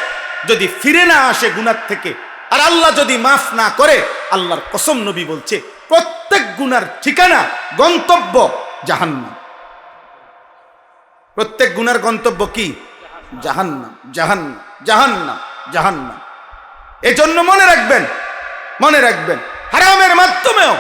যদি ফিরে না আসে গুনাহ থেকে, আর আল্লাহ যদি মাফ না করে, আল্লাহর কসম নবী বলছে প্রত্যেক গুনার ঠিকানা, গন্তব্য জাহান্নাম। প্রত্যেক গুনার গন্তব্য কি? জাহান্নাম, জাহান্নাম, জাহান্নাম, জাহান্নাম। এজন্য মনে রাখবেন, মনে রাখবেন, হারামের মাধ্যমেও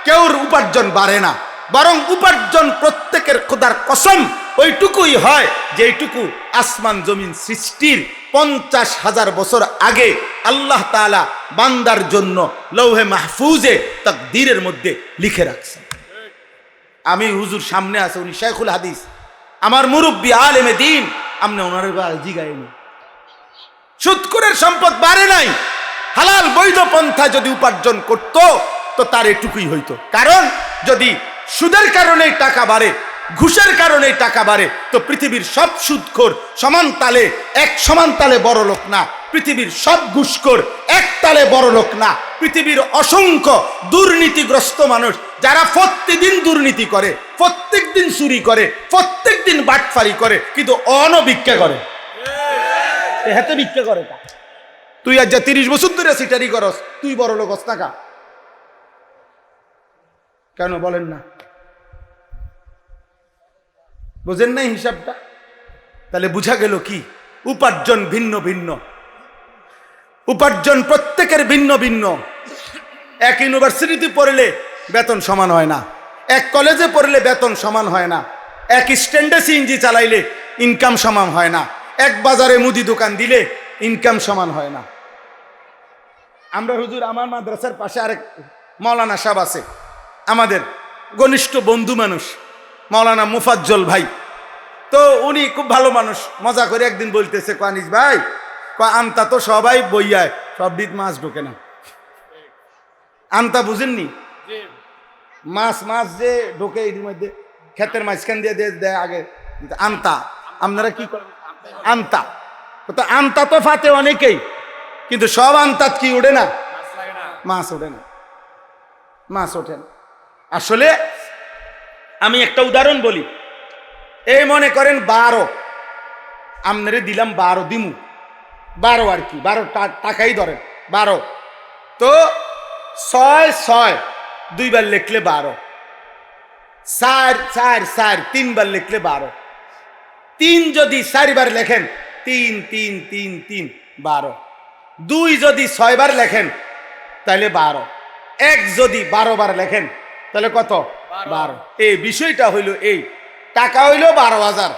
কেউর উপার্জন বাড়ে না, বরং উপার্জন প্রত্যেকের খোদার কসম ওইটুকুই হয় যেইটুকু আসমান জমিন সৃষ্টির 50,000 বছর আগে আল্লাহ তাআলা বান্দার জন্য লৌহে মাহফুজে তাকদীরের মধ্যে লিখে রাখছেন। আমি হুজুর সামনে আছে, উনি শাইখুল হাদিস, আমার মুরব্বী আলেমে দ্বীন, আমনে ওনার জিগাইনি। সুদখোরের সম্পদ বাড়ে নাই, হালাল বৈধ পন্থা যদি উপার্জন করত তো তার এটুকুই হইতো। কারণ যদি সুদের কারণে টাকা বাড়ে, ঘুষের কারণে টাকা বাড়ে, তো পৃথিবীর সব সুদখোর সমান তালে, এক সমান তালে বড় লোক না। পৃথিবীর সব ঘুষখোর এক তালে বড় লোক না। পৃথিবীর অসংখ্য দুর্নীতিগ্রস্ত মানুষ যারা প্রত্যেকদিন দুর্নীতি করে, প্রত্যেক দিন চুরি করে, প্রত্যেক দিন বাটফারি করে, কিন্তু অনভিক্ষা করে। হাতে ভিক্ষা করে। তুই আজ 30 বছর ধরে সিটারি করস, তুই বড় লোক হস না? কেন বলেন না? বুঝেন নাই হিসাবটা? তাহলে বুঝা গেল কি, উপার্জন ভিন্ন ভিন্ন, উপার্জন প্রত্যেকের ভিন্ন ভিন্ন। এক ইউনিভার্সিটিতে পড়লে বেতন সমান হয় না, এক কলেজে পড়লে বেতন সমান হয় না, এক স্ট্যান্ডে সিএনজি চালাইলে ইনকাম সমান হয় না, এক বাজারে মুদি দোকান দিলে ইনকাম সমান হয় না। আমরা হুজুর, আমার মাদ্রাসার পাশে আরেক মাওলানা সাহেব আছে, আমাদের ঘনিষ্ঠ বন্ধু মানুষ, মাওলানা মুফাজ্জল ভাই। তো উনি খুব ভালো মানুষ, মজা করে একদিন বলতেছে, আনিস ভাই, আনতা তো সবাই বইয়ায়, সব দিক মাছ ঢোকে না। আনতা বুঝেননি? মাছ মাছ যে ঢোকে এর মধ্যে, ক্ষেতের মাঝখান দিয়ে দেয় আগে আনতা। আপনারা কি করেন? আনতা। তো আনতা তো ফাতে অনেকেই, কিন্তু সব আনতাত কি ওঠে না? মাছ ওঠে না, মাছ ওঠে না। আসলে আমি একটা উদাহরণ বলি, এই মনে করেন 12, আপনারে দিলাম 12 দিমু, 12 আর কি, 12 টাকাই ধরেন 12, তো 6 6 দুইবার লিখলে 12, 4 4 4 তিনবার লিখলে 12, 3 যদি 4 বার লেখেন 3 3 3 3 12, 2 যদি 6 বার লেখেন তাহলে 12, 1 যদি 12 বার লেখেন তাহলে কত? 12। এই বিষয়টা হইল এই, টাকা হইল 12,000।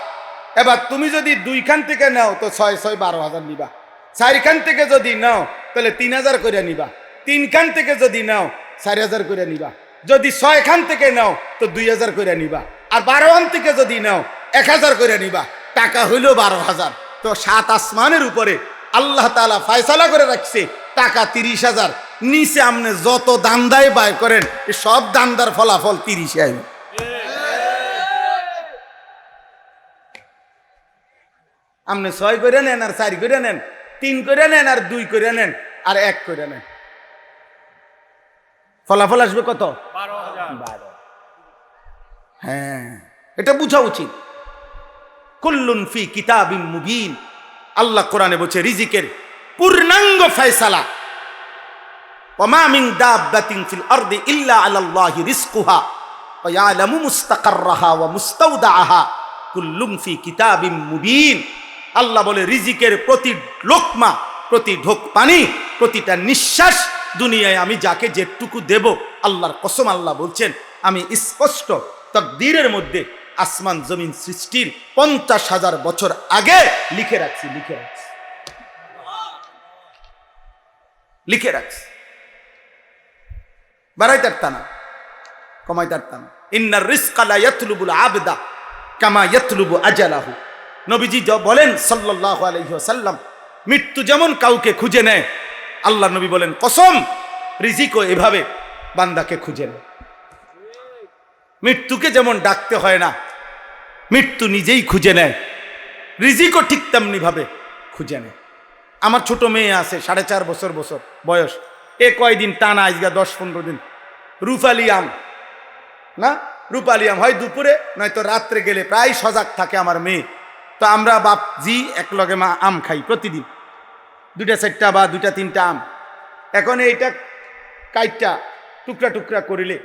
এবার তুমি যদি 2 খান থেকে নাও তো 6 6 12,000 নিবা, 4 খান থেকে যদি নাও তাহলে 3,000 করে নিবা, 3 খান থেকে যদি নাও 4,000 করে নিবা, যদি 6 খান থেকে নাও তো 2,000 করে নিবা, আর 12 খান থেকে যদি নাও 1,000 করে নিবা। টাকা হইল 12,000। তো 7 আসমানের উপরে আল্লাহ তাআলা ফয়সালা করে রাখছে টাকা 30,000, নিচে আপনি যত দান্দায় বাই করেন সব দান্দার ফলাফল 30 আইবে। আপনি 6 করে নেন আর 4 করে নেন, 3 করে নেন আর 2 করে নেন আর 1 করে নেন, ফলাফল আসবে কত? 12,000। হ্যাঁ, এটা বুঝা উচিত। কুল্লুন ফি কিতাবিম মুবিন, আল্লাহ কোরআনে বলছে রিজিকের পূর্ণাঙ্গ ফয়সালা। ওয়া মিন দাব্বাতিন ফিল আরদি ইল্লা আলাল্লাহি রিজকুহা ওয়া ইয়ালামু মুস্তাকাররাহা ওয়া মুস্তাওদাআহা কুল্লুন ফি কিতাবিম মুবিন। আল্লাহ বলে রিজিকের প্রতি লোকমা, প্রতি ঢোক পানি, প্রতিটা নিঃশ্বাস দুনিয়ায় আমি যাকে যেটুকু দেব, আল্লাহর কসম আল্লাহ বলছেন আমি স্পষ্ট তাকদীরের মধ্যে আসমান জমিন সৃষ্টির 50,000 বছর আগে লিখে রাখছি, লিখে রাখছি। বাড়াইতে পারতা না, কমাইতে পারতা না। ইন্নার রিজকা লা ইয়াতলুবুল আবদা কামা ইয়াতলুবু আজালাহু। নবীজি বলেন সাল্লাল্লাহু আলাইহি ওয়াসাল্লাম, মৃত্যু যেমন কাউকে খুঁজে নেয়, আল্লাহ নবী বলেন কসম রিজিকও এভাবে বান্দাকে খুঁজে নেয়। মৃত্যুকে যেমন ডাকতে হয় না, মৃত্যু নিজেই খুঁজে নেয়, রিজিকও ঠিক তেমনি ভাবে খুঁজে নেয়। আমার ছোট মেয়ে আছে 4.5 বছর বয়স, এ কয়দিন টানা আজকে 10-15 দিন রূপালি আম, না রূপালি আম হয় দুপুরে নয়তো রাত্রে গেলে প্রায় সজাগ থাকে আমার মেয়ে। তো আমরা বাপ জি এক লগে মা আম খাই প্রতিদিন, 2-4টা বা 2-3টা আম। এখন এইটা কাইটটা টুকরা টুকরা করিলে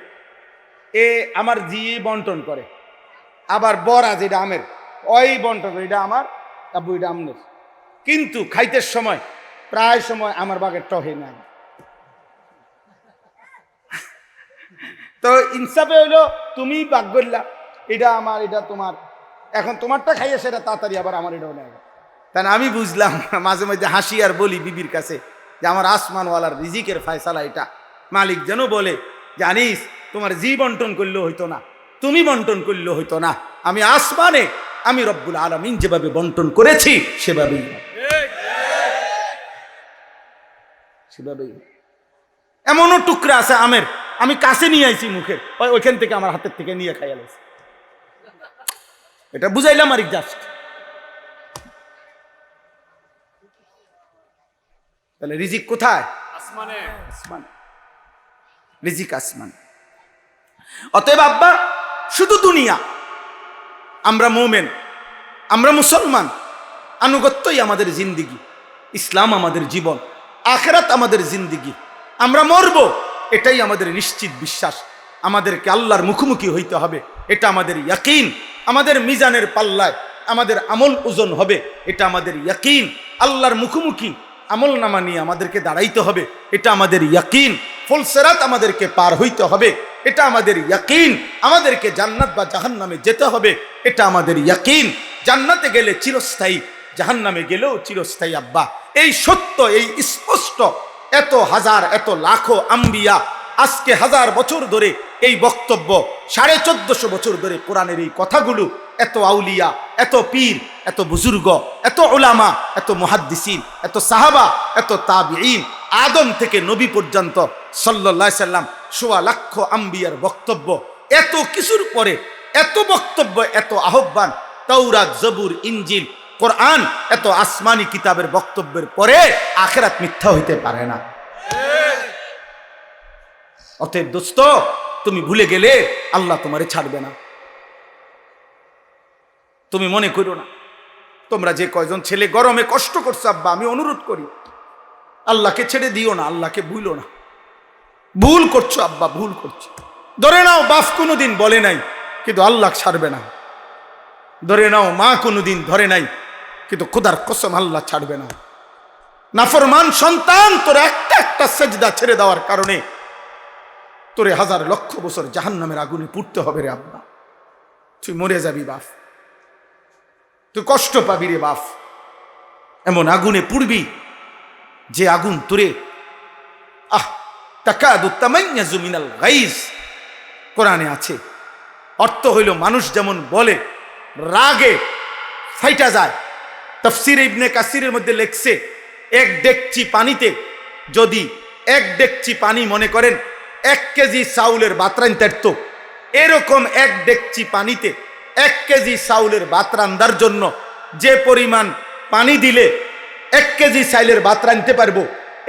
এ আমার জি বন্টন করে, আবার বড়া যেটা আমের ওই বন্টন করে, এটা আমার আব্বু এটা আমনের। কিন্তু খাইতে সময় প্রায় সময় আমার বাগের টহে না। তো ইনসাফে হইলো তুমি বাগ করলা, এটা আমার এটা তোমার, এখন তোমারটা খাইয়ে সেটা তাড়াতাড়ি আবার আমার এটাও নেয়। তাই আমি বুঝলাম, মাঝে মাঝে হাসি আর বলি বিবির কাছে যে আমার আসমানওয়ালার রিজিকের ফয়সালা এটা। মালিক যেন বলে জানিস তোমার জি বন্টন করলেও হইতো না, তুমি বন্টন করলেও হইতো না, আমি আসমানে আমি রব্বুল আলামিন যেভাবে বন্টন করেছি সেভাবেই। এমনও টুকরা আছে আমের আমি কাছে নিয়ে আইছি মুখে, ওইখান থেকে আমার হাতের থেকে নিয়ে খাইয়া লাইছি। এটা বুঝাইলাম আর জাস্ট। তাহলে রিজিক কোথায়? আসমানে। আসমান, রিজিক আসমান। অতএব আব্বা শুধু দুনিয়া, আমরা মুমিন, আমরা মুসলমান, আনুগত্যই আমাদের জিন্দিগি, ইসলাম আমাদের জীবন, আখিরাত আমাদের জিন্দিগি। আমরা মরব এটাই আমাদের নিশ্চিত বিশ্বাস। আমাদেরকে আল্লাহর মুখোমুখি হইতে হবে, এটা আমাদের ইয়াকিন। আমাদের মিজানের পাল্লায় আমাদের আমল ওজন হবে, এটা আমাদের ইয়াকিন। আল্লাহর মুখোমুখি আমল নামা নিয়ে আমাদেরকে দাঁড়াইতে হবে, এটা আমাদের ইয়াকিন। ফুলসিরাত আমাদেরকে পার হইতে হবে, এটা আমাদের ইয়াকিন। আমাদেরকে জান্নাত বা জাহান্নামে যেতে হবে, এটা আমাদের ইয়াকিন। জান্নাতে গেলে চিরস্থায়ী, জাহান্নামে গেলেও চিরস্থায়ী। আব্বা এই সত্য, এই স্পষ্ট। এত হাজার এত লাখো আম্বিয়া আজকে 1000 বছর ধরে এই বক্তব্য, 1450 বছর ধরে কোরআনের এই কথাগুলো, এত আউলিয়া, এত পীর, এত বুজুর্গ, এত উলামা, এত মুহাদ্দিসিন, এত সাহাবা, এত তাবিঈন, আদম থেকে নবী পর্যন্ত সাল্লাল্লাহু আলাইহি সাল্লাম, 1.25 লাখ আম্বিয়ার বক্তব্য, এত কিছুর পরে এত বক্তব্য, এত আহ্বান, তাওরাত, জবুর, ইনজিল, কোরআন, এত আসমানি কিতাবের বক্তব্যের পরে আখিরাত মিথ্যা হইতে পারে না। অতএব দোস্ত, তুমি ভুলে গেলে আল্লাহ তোমারে ছাড়বে না। তুমি মনে করো না। তোমরা যে কয়জন ছেলে গরমে কষ্ট করছো আব্বা, আমি অনুরোধ করি আল্লাহকে ছেড়ে দিও না, আল্লাহকে ভুলো না। ভুল করছো আব্বা, ভুল করছো। ধরে নাও বাপ কোনোদিন বলে নাই, কিন্তু আল্লাহ ছাড়বে না। ধরে নাও মা কোনোদিন ধরে নাই, কিন্তু খোদার কসম আল্লাহ ছাড়বে না। নাফরমান সন্তান তোর একটা একটা সেজদা ছেড়ে দেওয়ার কারণে তোরে হাজার লক্ষ বছর জাহান্নামের আগুনে পুড়তে হবে রে আব্বা। তুই মরে যাবি বাপ, তুই কষ্ট পাবি রে বাপ। এমন আগুনে পুড়বি যে আগুন তোরে তাকাদু তামাইয়াজু মিনাল গাইজ কোরআনে আছে। অর্থ হইল মানুষ যেমন বলে রাগে ফাইটা যায়। তাফসীর ইবনে কাসিরের মধ্যে লেখছে এক ডেকচি পানিতে যদি এক ডেকচি পানি মনে করেন 1 কেজি চাউলের ভাত রান্তারত, এরকম এক ডেকচি পানিতে 1 কেজি চাউলের ভাত রান্নার জন্য যে পরিমাণ পানি দিলে 1 কেজি চাউলের ভাত রাঁধতে পারবো,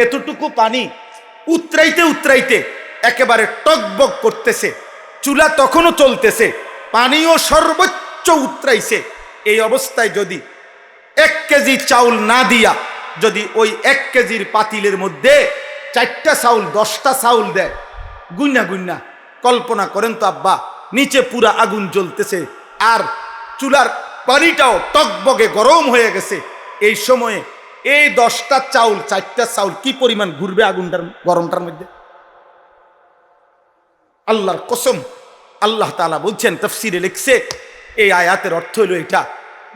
এতটুকু পানি উতরাইতে উতরাইতে একেবারে টকবক করতেছে, চুলা তখনও চলতেছে, পানিও সর্বোচ্চ উতরাইছে। এই অবস্থায় যদি 1 কেজি চাউল না দিয়া যদি ওই 1 কেজির পাতিলের মধ্যে 4টা চাউল 10টা চাউল দেয়, গুন্না গুন্না কল্পনা করেন তো আব্বা, নিচে পুরা আগুন জ্বলতেছে আর চুলার পানিটাও টকবগে গরম হয়ে গেছে। এই সময়ে এই 10টা চাউল 4টা চাউল কি পরিমাণ ঘুরবে আগুনটার গরমটার মধ্যে। আল্লাহর কসম, আল্লাহ তাআলা বলছেন, তাফসীরে লিখছে এই আয়াতের অর্থ হলো এটা,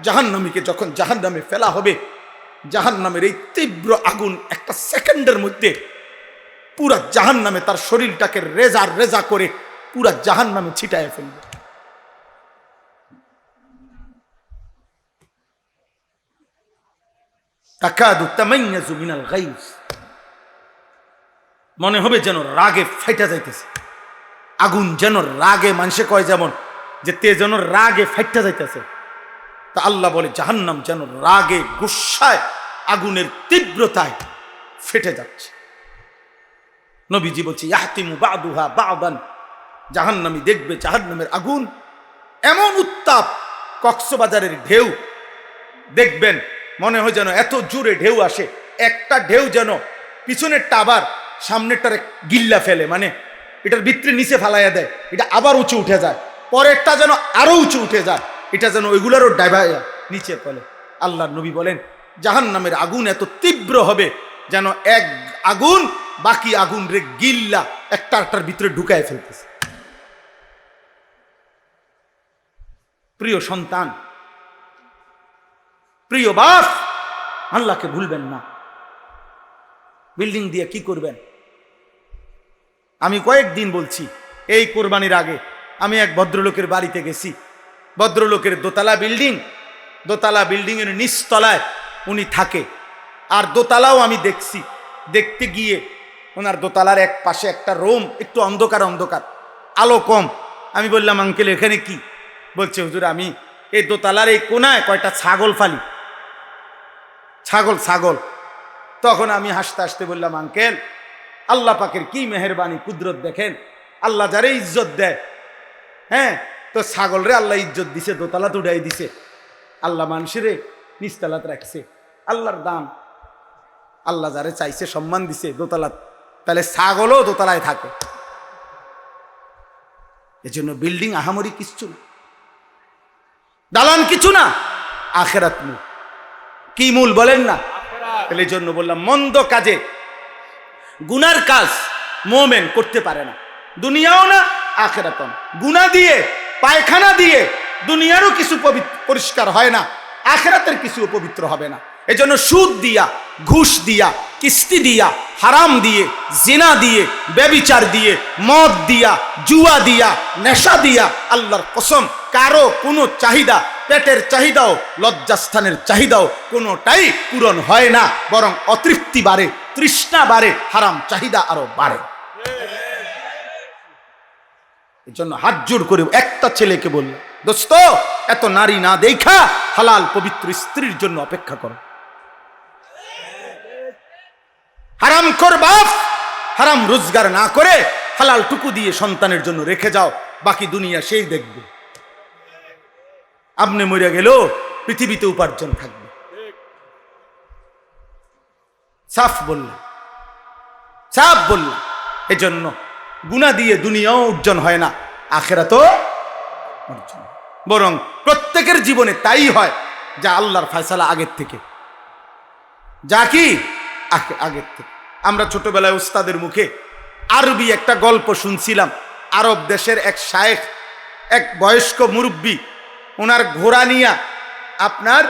জাহান্নামীকে যখন জাহান্নামে ফেলা হবে, জাহান্নামের এই তীব্র আগুন একটা সেকেন্ডের মধ্যে পুরা জাহান্নামে তার শরীরটাকে রেজা রেজা করে পুরা জাহান্নামে ছিটায় ফেলবে। তাকাদু তামাইয়াজু মিনাল গাইজ, মনে হবে যেন রাগে ফাইটা যাইতেছে। আগুন যেন রাগে, মানুষে কয় যেমন যে তে যেন রাগে ফাইটা যাইতেছে, তা আল্লাহ বলে জাহান্নাম যেন রাগে গুসায় আগুনের তীব্রতায় ফেটে যাচ্ছে। নবীজি বলছে ইয়াহতিমু বাদুহা বাদান, জাহান্নামী দেখবে জাহান্নামের আগুন এমন উত্তাপ, কক্সবাজারের ঢেউ দেখবেন মনে হয় যেন এত জোরে ঢেউ আসে, একটা ঢেউ যেন পিছনের টাবার সামনেরটার গিল্লা ফেলে, মানে এটার ভিতরে নিচে ফালাইয়া দেয়, এটা আবার উঁচু উঠে যায়, পরেরটা যেন আরো উঁচু উঠে যায়, এটা যেন ওইগুলারও ডাইভাইয়া নিচে ফেলে। আল্লাহর নবী বলেন জাহান্নামের আগুন এত তীব্র হবে যেন এক আগুন বাকি আগুন রে গিল্লা একটার ভিতরে ঢুকায় ফেলতেছে। প্রিয় সন্তান, প্রিয় বাপ, আল্লাহকে ভুলবেন না। বিল্ডিং দিয়ে কি করবেন? আমি কয়েকদিন বলছি, এই কোরবানির আগে আমি এক ভদ্রলোকের বাড়িতে গেছি। ভদ্রলোকের দোতলা বিল্ডিং এর নিচতলায় উনি থাকে, আর দোতলাও আমি দেখছি। দেখতে গিয়ে ওনার দোতলার এক পাশে একটা রুম একটু অন্ধকার অন্ধকার, আলো কম। আমি বললাম আঙ্কেল এখানে কি? বলছে হুজুর আমি এই দোতলার এই কোনায় কয়টা ছাগল ফালি, ছাগল। তখন আমি হাসতে হাসতে বললাম আঙ্কেল আল্লাহ পাকের কি মেহেরবানি কুদরত দেখেন, আল্লাহ যারে ইজ্জত দেয়, হ্যাঁ তো ছাগল রে আল্লাহ ইজ্জত দিছে, দোতলাত উঠাই দিছে, আল্লাহ মানুষেরে নিচতলাত রাখছে। আল্লাহর দাম, আল্লাহ যারে চাইছে সম্মান দিছে দোতলাত, তাহলে ছাগলও দোতলায় থাকে। এজন্য বিল্ডিং আহামরি কিচ্ছু না, দালান কিছু না, আখেরাত মূল। কি মূল বলেন না? তাহলে এই জন্য বললাম মন্দ কাজে, গুনার কাজ মোমেন করতে পারে না, দুনিয়াও না আখেরাতও না। গুনাহ দিয়ে পায়খানা দিয়ে দুনিয়ারও কিছু পরিষ্কার হয় না, আখেরাতের কিছু পবিত্র হবে না। এজন্য সুদ দিয়া, ঘুষ দিয়া, কিস্তি দিয়া, হারাম দিয়ে, জিনা দিয়ে, ব্যভিচার দিয়ে, মদ দিয়া, জুয়া দিয়া, নেশা দিয়া, আল্লাহর কসম কারো কোনো চাহিদা, পেটের চাহিদাও লজ্জাস্থানের চাহিদাও কোনোটাই পূরণ হয় না, বরং অতৃপ্তি বাড়ে, তৃষ্ণা বাড়ে, হারাম চাহিদা আরো বাড়ে। এই জন্য হাত জোড় করে একটা ছেলেকে বলল, দোস্ত এত নারী না দেখা হালাল পবিত্র স্ত্রীর জন্য অপেক্ষা করো। হারাম কর বাপ, হারাম রোজগার না করে হালাল টুকু দিয়ে সন্তানের জন্য রেখে যাও, বাকি দুনিয়া সেই দেখবে। আপনি মরে গেলেও পৃথিবীতে উপার্জন থাকবে। সাফ বললাম, সাফ বললাম। এজন্য গুনাহ দিয়ে দুনিয়াও অর্জন হয় না, আখিরাতও অর্জন, বরং প্রত্যেকের জীবনে তাই হয় যা আল্লাহর ফয়সালা আগের থেকে, যা কি আগের থেকে। আমরা ছোটবেলায় উস্তাদের মুখে আরবি একটা গল্প শুনছিলাম। আরব দেশের এক শায়েখ, এক বয়স্ক মুরব্বী, ওনার ঘোড়া নিয়া আপনার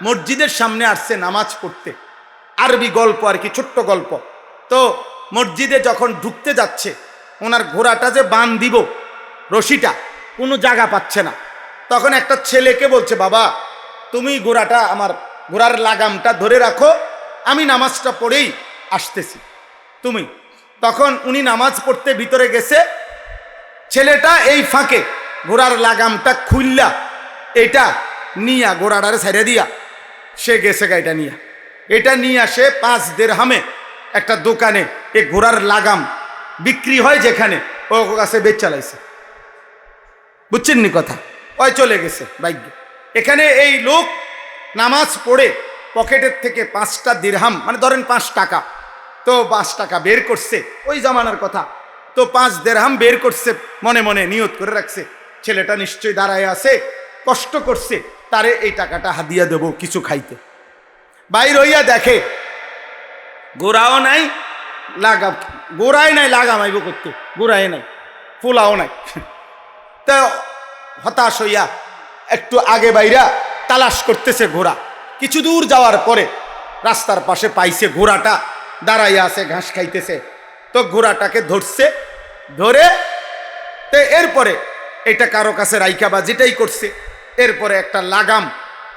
মসজিদের সামনে আসছে নামাজ পড়তে। আরবি গল্প আর কি, ছোট্ট গল্প। তো মসজিদে যখন ঢুকতে যাচ্ছে, ওনার ঘোড়াটা যে বান দিব রশিটা কোনো জায়গা পাচ্ছে না। তখন একটা ছেলেকে বলছে, বাবা তুমি ঘোড়াটা, আমার ঘোড়ার লাগামটা ধরে রাখো, আমি নামাজটা পড়েই আসতেছি তুমি। তখন উনি নামাজ পড়তে ভিতরে গেছে, ছেলেটা এই ফাঁকে ঘোড়ার লাগামটা খুললা এটা নিয়া ঘোড়াটারে ছেড়ে দিয়া সে গেছে গাড়িটা নিয়া। এটা নিয়ে আসে 5 দিরহামে একটা দোকানে, এই ঘোড়ার লাগাম বিক্রি হয় যেখানে, ও কাছে বেচ চালাইছে। বুঝছেন নি কথা? ওই চলে গেছে বাইক। এখানে এই লোক নামাজ পড়ে পকেটের থেকে 5টা দিরহাম, মানে ধরেন 5 টাকা, তো 5 টাকা বের করছে, ওই জামানার কথা। তো 5 দিরহাম বের করছে, মনে মনে নিয়ত করে রাখছে ছেলেটা নিশ্চয়ই দাঁড়ায় আছে, কষ্ট করছে, তারে এই টাকাটা হাদিয়া দেব কিছু খাইতে। বাইর হইয়া দেখে গোড়াও নাই, লাগাম, গোড়াই নাই, লাগাম আইব করতে, গোড়াই নাই, ফুলাও নাই। তো হতাশ হইয়া একটু আগে বাইরা তালাশ করতেছে ঘোড়া। কিছু দূর যাওয়ার পরে রাস্তার পাশে পাইছে ঘোড়াটা দাঁড়াইয়া আছে, ঘাস খাইতেছে। তো ঘোড়াটাকে ধরছে, ধরে তো এরপরে এটা কারো কাছে রাইকা বা যেটাই করছে, এরপরে একটা লাগাম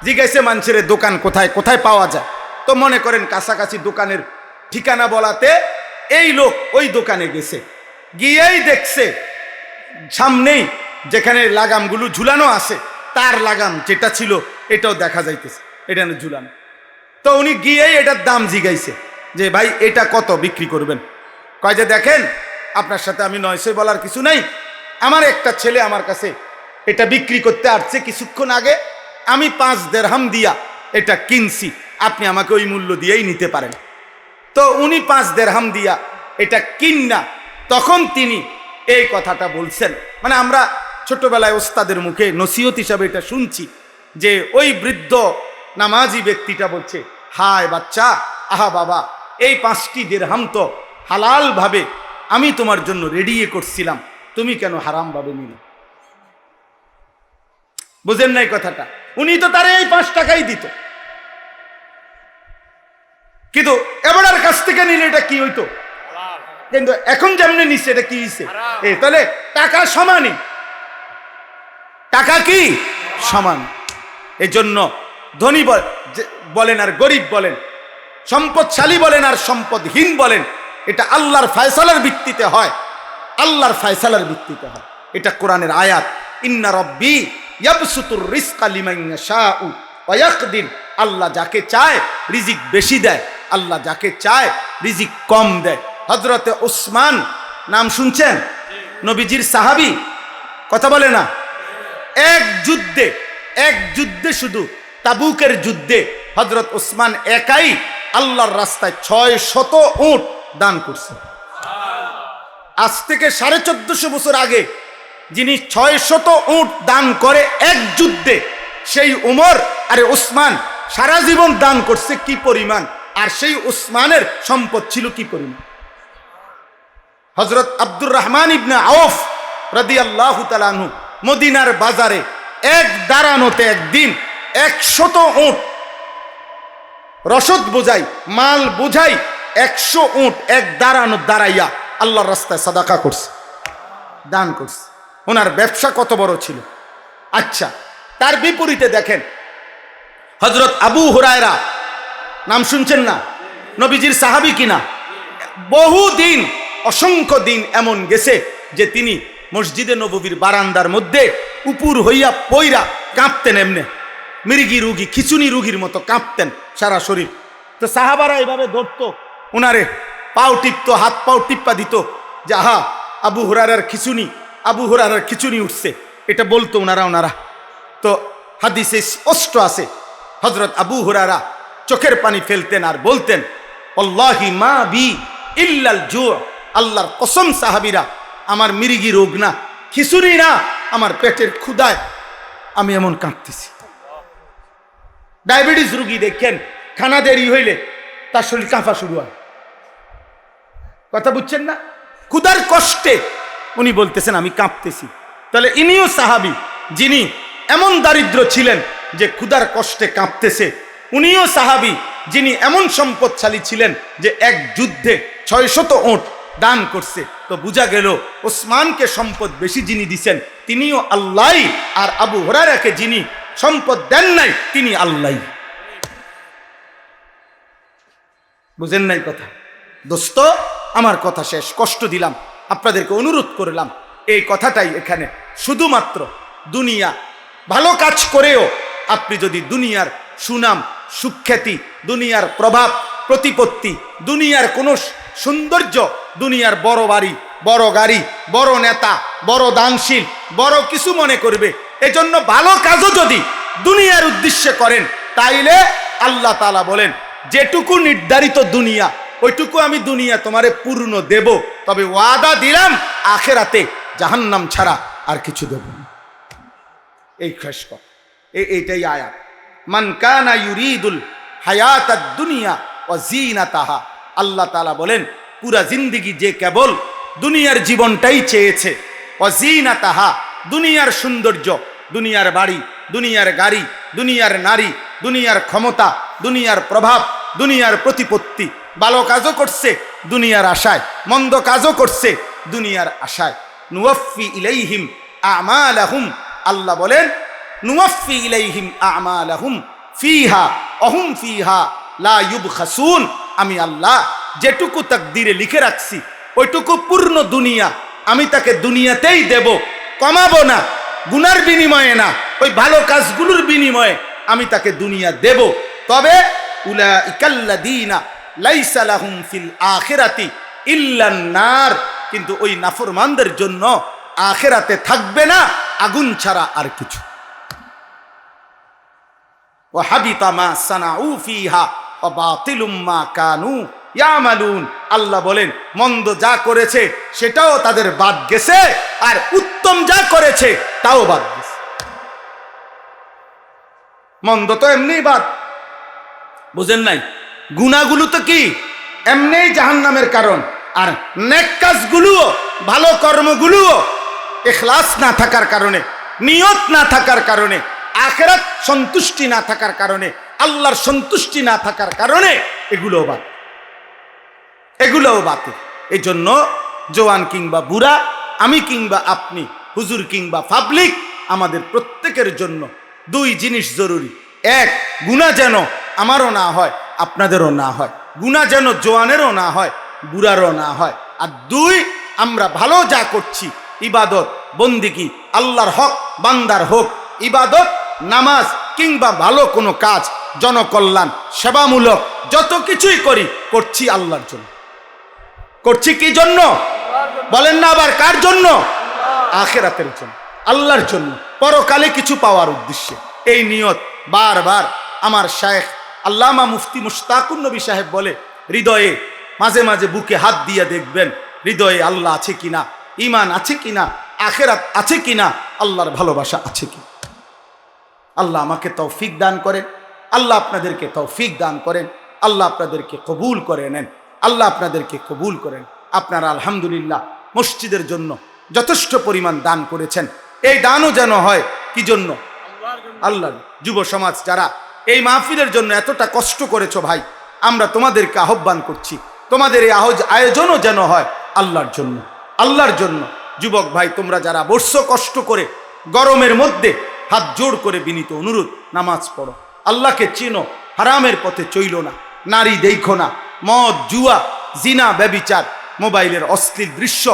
জিজ্ঞাসা মানুষের দোকান কোথায় কোথায় পাওয়া যায়। তো মনে করেন কাছাকাছি দোকানের ঠিকানা বলাতে এই লোক ওই দোকানে গেছে, গিয়েই দেখছে সামনেই যেখানে লাগামগুলো ঝুলানো আছে, তার লাগাম যেটা ছিল এটাও দেখা যাইতেছে, এটা ঝুলানো। তো উনি গিয়েই এটার দাম জিগাইছে যে ভাই এটা কত বিক্রি করবেন? কয় যে দেখেন আপনার সাথে আমি 900 বলার কিছু নাই, আমার একটা ছেলে আমার কাছে এটা বিক্রি করতে আসছে কিছুক্ষণ আগে, আমি 5 দিরহাম দিয়া এটা কিনছি, আপনি আমাকে ওই মূল্য দিয়েই নিতে পারেন। তো উনি 5 দিরহাম দিয়া এটা কিন্না তখন তিনি এই কথাটা বলছেন। মানে আমরা ছোটবেলায় ওস্তাদের মুখে নসিহত হিসাবে এটা শুনছি যে ওই বৃদ্ধ নামাজি ব্যক্তিটা বলছে, হায় বাচ্চা, আহা বাবা, এই 5টি দিরহাম তো হালাল ভাবে আমি তোমার জন্য রেডি করছিলাম, তুমি কেন হারাম ভাবে নিলে? বুঝেন নাই কথাটা? উনি তো তারে এই 5 টাকাই দিত, কিন্তু এবারের কাছ থেকে নিলে এটা কি হইতো? কিন্তু এখন যেমনি নিচ্ছে এটা কি হইছে? তাহলে টাকা সমানই, টাকা কি সমান। এই জন্য ধনী বলেন আর গরিব বলেন, সম্পদশালী বলেন আর সম্পদহীন বলেন, এটা আল্লাহর ফয়সালার ভিত্তিতে হয়, আল্লাহর ফয়সালার ভিত্তিতে হয়। এটা কোরআনের আয়াত, ইন্না রাব্বি ইয়াবসুতুর রিজকা লিমান ইয়াশাউ ওয়া ইয়াকদির। আল্লাহ যাকে চায় রিজিক বেশি দেয়, আল্লাহ যাকে চায় রিজিক কম দেয়। হযরতে উসমান নাম শুনছেন? নবীজির সাহাবী, কথা বলে না? এক যুদ্ধে শুধু তাবুকের যুদ্ধে হযরত উসমান একাই আল্লাহর রাস্তায় 600 উট দান করছে। আজ থেকে 1450 বছর আগে যিনি 600 উট দান করে এক যুদ্ধে, সেই উমর আরে উসমান সারা জীবন দান করছে কি পরিমাণ, আর সেই উসমানের সম্পদ ছিল কি পরিমাণ। হযরত আব্দুর রহমান ইবনে আউফ রাদিয়াল্লাহু তাআলা আনহু মদিনার বাজারে এক দাঁড়ানোতে একদিন 100 উট রসদ বোঝাই, মাল বোঝাই 100 উট এক দাঁড়ানো দাঁড়াইয়া আল্লাহর রাস্তায় সাদাকা করছে, দান করছে। ওনার ব্যবসা কত বড় ছিল। আচ্ছা, তার বিপরীতে দেখেন হযরত আবু হুরায়রা, নাম শুনছেন না? নবীজির সাহাবী কিনা? বহুদিন, অসংখ্য দিন এমন গেছে যে তিনি মসজিদে নববীর বারান্দার মধ্যে উপর হইয়া পইরা কাঁপতেন, এমনে মৃগী রুগী, খিচুনি রুগীর মতো কাঁপতেন সারা শরীর। তো সাহাবারা এভাবে ধরতো, ওনারে পাও টিপতো, হাত পাও টিপ্পা দিত যে আহা আবু হুরায়রার খিচুনি, আবু হুরায়রার খিচুনি উঠছে, এটা বলতো ওনারা। তো হাদিসে স্পষ্ট আছে, হযরত আবু হুরায়রা চোখের পানি ফেলতেন আর বলতেন, আল্লাহি মা বি ইল্লাল জু', আল্লাহর কসম সাহাবীরা, আমার মির্গি রোগ না, খিচুড়ি না, আমার পেটের ক্ষুধায় আমি এমন কাঁদতেছি। ডায়াবেটিস রোগী দেখেন, খানা দেরি হইলে তার শরীর কাঁপা শুরু হয়। কথা বুঝছেন না? ক্ষুধার কষ্টে উনি বলতেছেন আমি কাঁপতেছি। তাহলে ইনিও সাহাবী, যিনি এমন দারিদ্র ছিলেন যে ক্ষুধার কষ্টে কাঁপতেছে। উনিও সাহাবী, যিনি এমন সম্পদশালী ছিলেন যে এক যুদ্ধে 600 উট দান করছে। তো বোঝা গেল ওসমানকে সম্পদ বেশি যিনি দিছেন তিনিও আল্লাহ, আর আবু হুরায়রাকে যিনি সম্পদ দেন নাই তিনি আল্লাহ। বুঝেন নাই কথা? দোস্ত, আমার কথা শেষ, কষ্ট দিলাম, আপনাদেরকে অনুরোধ করলাম এই কথাটাই এখানে। শুধুমাত্র দুনিয়া ভালো কাজ করেও আপনি যদি দুনিয়ার সুনাম সুখ্যাতি, দুনিয়ার প্রভাব প্রতিপত্তি, দুনিয়ার কোনো সৌন্দর্য, দুনিয়ার বড় বাড়ি, বড় গাড়ি, বড় নেতা, বড় দানশীল, বড় কিছু মনে করবে, এজন্য ভালো কাজও যদি দুনিয়ার উদ্দেশ্যে করেন, তাইলে আল্লাহ তাআলা বলেন যেটুকু নির্ধারিত দুনিয়া ওইটুকু আমি দুনিয়া তোমারে পূর্ণ দেব, তবে ওয়াদা দিলাম আখিরাতে জাহান্নাম ছাড়া আর কিছু দেব না। এই খাস কর, এইটাই আয়াত। মান কানা ইউরিদুল হায়াতাদ দুনিয়া ওয়া জিনাতাহা, আল্লাহ তাআলা বলেন পুরা জিন্দেগি যে কেবল দুনিয়ার জীবনটাই চেয়েছে, ওয়া জিনাতাহা, দুনিয়ার সৌন্দর্য, দুনিয়ার বাড়ি, দুনিয়ার গাড়ি, দুনিয়ার নারী, দুনিয়ার ক্ষমতা, দুনিয়ার প্রভাব, দুনিয়ার প্রতিপত্তি, ভালো কাজও করছে দুনিয়ার আশায়, মন্দ কাজও করছে দুনিয়ার আশায়। নুওয়াফি ইলাইহিম আমালাহুম, আল্লাহ বলেন নুওয়াফি ইলাইহিম আমালাহুম ফিহা অহুম ফিহা লা ইউবখাসুন, আমি আল্লাহ যেটুকু তাকদীরে লিখে রাখছি ওইটুকু পূর্ণ দুনিয়া আমি তাকে দুনিয়াতেই দেব, কমাবো না, গুনার বিনিময়ে না, ওই ভালো কাজগুলোর বিনিময়ে আমি তাকে দুনিয়া দেব। তবে উলাইকাল্লাযীনা লাইসা লাহুম ফিল আখিরাতি ইল্লান নার, কিন্তু ওই নাফরমানদের জন্য আখিরাতে থাকবে না আগুন ছাড়া আর কিছু। ওয়া হাবিতা মা সানাউ ফিহা ওয়া বাতিলুম মা কানু ইয়ামালুন, আল্লাহ বলেন মন্দ যা করেছে সেটাও তাদের বাদ গেছে, আর উত্তম যা করেছে তাও বাদ গেছে। মন্দ তো এমনি বাদ, বুঝেন নাই? গুনাহগুলো তো কি এমনিই জাহান্নামের কারণ, আর নেক কাজগুলোও ভালো কর্মগুলোও ইখলাস না থাকার কারণে, নিয়ত না থাকার কারণে, আখিরাত সন্তুষ্টি না থাকার কারণে, আল্লাহর সন্তুষ্টি না থাকার কারণে এগুলোও বাদ, এগুলোও বাতিল। এই জন্য জওয়ান কিংবা বুড়া, আমি কিংবা আপনি, হুজুর কিংবা পাবলিক, আমাদের প্রত্যেকের জন্য দুই জিনিস জরুরি। এক, গুনাহ যেন আমারও না হয় আপনাদেরও না হয়, গুনাহ যেন জওয়ানেরও না হয় বুড়ারও না হয়। আর দুই, আমরা ভালো যা করছি ইবাদত বন্দিগি, আল্লাহর হক বান্দার হোক, ইবাদত নামাজ কিংবা ভালো কোনো কাজ, জনকল্যাণ সেবামূলক যত কিছুই করি করছি আল্লাহর জন্য। করছি কি জন্য বলেন না? আবার কার জন্য? আখিরাতের জন্য, আল্লাহর জন্য, পরকালে কিছু পাওয়ার উদ্দেশ্যে। এই নিয়ত বারবার আমার শায়েখ আল্লামা মুফতি মুশতাকুন নবী সাহেব বলে, হৃদয়ে মাঝে মাঝে বুকে হাত দিয়ে দেখবেন হৃদয়ে আল্লাহ আছে কিনা, ঈমান আছে কিনা, আখিরাত আছে কিনা, আল্লাহর ভালোবাসা আছে কি। আল্লাহ আমাকে তৌফিক দান করেন, আল্লাহ আপনাদেরকে তৌফিক দান করেন, আল্লাহ আপনাদেরকে কবুল করে নেন, আল্লাহ আপনাদেরকে কবুল করেন। আপনারা আলহামদুলিল্লাহ মসজিদের জন্য যথেষ্ট পরিমাণ দান করেছেন। এই দানও যেন হয় কি জন্য? আল্লাহর। যুব সমাজ যারা এই মাহফিলের জন্য এতটা কষ্ট করেছো ভাই, আমরা তোমাদেরকে আহ্বান করছি, তোমাদের এই আয়োজনও যেন হয় আল্লাহর জন্য, আল্লাহর জন্য। যুবক ভাই তোমরা যারা বসছো কষ্ট করে গরমের মধ্যে, হাত জোড় করে বিনীত অনুরোধ, নামাজ পড়ো, আল্লাহকে চিনো, হারামের পথে চইলো না, নারী দেখো না, মদ জুয়া জিনা ব্যভিচার মোবাইলের অশ্লীল দৃশ্য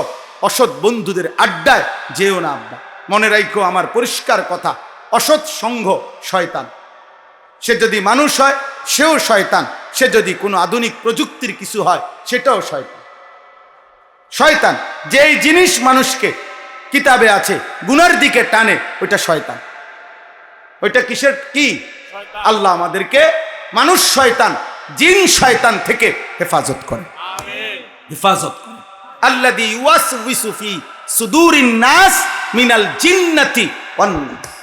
অসৎ বন্ধুদের আড্ডায় যেও না আব্বা। মনে রাখো আমার পরিষ্কার কথা, অসৎ সঙ্গ শয়তান। সে যদি মানুষ হয় সেও শয়তান, সে যদি কোনো আধুনিক প্রযুক্তির কিছু হয় সেটাও শয়তান। শয়তান যেই জিনিস মানুষকে কিতাবে আছে গুনার দিকে টানে ওইটা শয়তান, ওইটা কিসের কি? আল্লাহ আমাদেরকে মানুষ শয়তান, জিন শয়তান থেকে হেফাজত করে, হেফাজত করে। আল্লাযী ইউওয়াসওয়িসু ফি সুদুরিন নাস মিনাল জিন্নাতি ওয়ান নাস।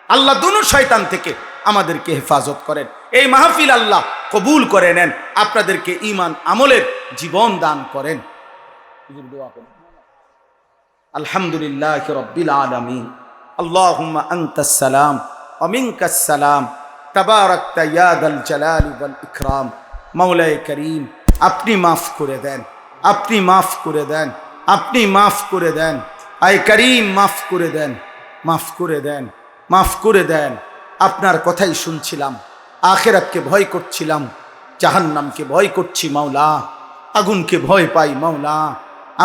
আল্লাহ দুনো শয়তান থেকে আমাদেরকে হেফাজত করেন। এই মাহফিল আল্লাহ কবুল করে নেন, আপনাদেরকে ঈমান আমলের জীবন দান করেন। আলহামদুলিল্লাহি রাব্বিল আলামিন। আল্লাহুম্মা আনতাস সালাম ওয়া মিনকাস সালাম, তাবারাকতা ইয়া যাল জালালি ওয়াল ইকরাম। মাওলায়ে করিম, আপনি মাফ করে দেন, আপনি মাফ করে দেন, আপনি মাফ করে দেন। আয় করিম, মাফ করে দেন, মাফ করে দেন, মাফ করে দেন। আপনার কথাই শুনছিলাম, আখিরাতকে ভয় করছিলাম, জাহান্নামকে ভয় করছি মাওলা, আগুনকে ভয় পাই মাওলা।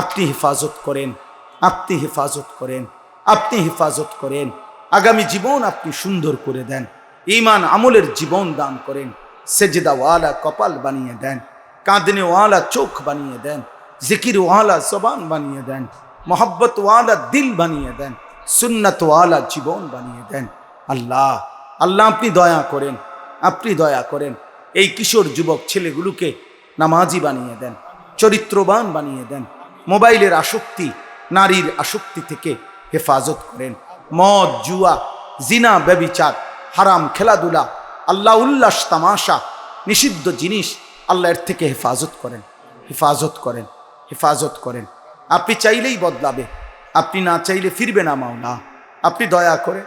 আপনি হেফাজত করেন, আপনি হেফাজত করেন, আপনি হেফাজত করেন। আগামী জীবন আপনি সুন্দর করে দেন, ঈমান আমলের জীবন দান করেন। সেজদাওয়ালা কপাল বানিয়ে দেন, কাঁদনেওয়ালা চোখ বানিয়ে দেন, জিকিরওয়ালা জবান বানিয়ে দেন, মোহাব্বতওয়ালা দিল বানিয়ে দেন, সুন্নতওয়ালা জীবন বানিয়ে দেন। আল্লাহ, আল্লাহ আপনি দয়া করেন, আপনি দয়া করেন। এই কিশোর যুবক ছেলেগুলোকে নামাজি বানিয়ে দেন, চরিত্রবান বানিয়ে দেন। মোবাইলের আসক্তি, নারীর আসক্তি থেকে হেফাজত করেন। মদ, জুয়া, জিনা, ব্যভিচার, হারাম খেলাধুলা, আল্লাহ উল্লাস তামাশা, নিষিদ্ধ জিনিস, আল্লাহ এর থেকে হেফাজত করেন, হেফাজত করেন, হেফাজত করেন। আপনি চাইলেই বদলাবে, আপনি না চাইলে ফিরবে না মাওলা। আপনি দয়া করে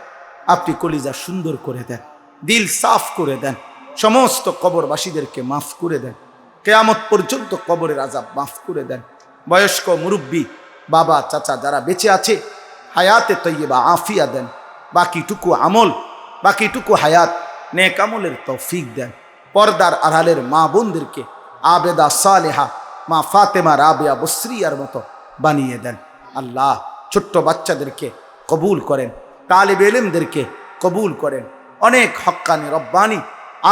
আপনি কলিজা সুন্দর করে দেন, দিল সাফ করে দেন, সমস্ত কবরবাসীদেরকে মাফ করে দেন, কিয়ামত পর্যন্ত কবরের আযাব মাফ করে দেন। বয়স্ক মুরব্বী, বাবা, চাচা যারা বেঁচে আছে, হায়াতে তৈয়বা আফিয়া দেন। বাকিটুকু আমল, বাকিটুকু হায়াত নেক আমলের তৌফিক দেন। পর্দার আড়ালের মা বোনদেরকে আবেদা সালেহা, মা ফাতেমা রাবিয়া বসরিয়ার মতো বানিয়ে দেন। আল্লাহ, ছোট্ট বাচ্চাদেরকে কবুল করেন, তালিব ইলমদেরকে কবুল করেন। অনেক হক্কানি রব্বানি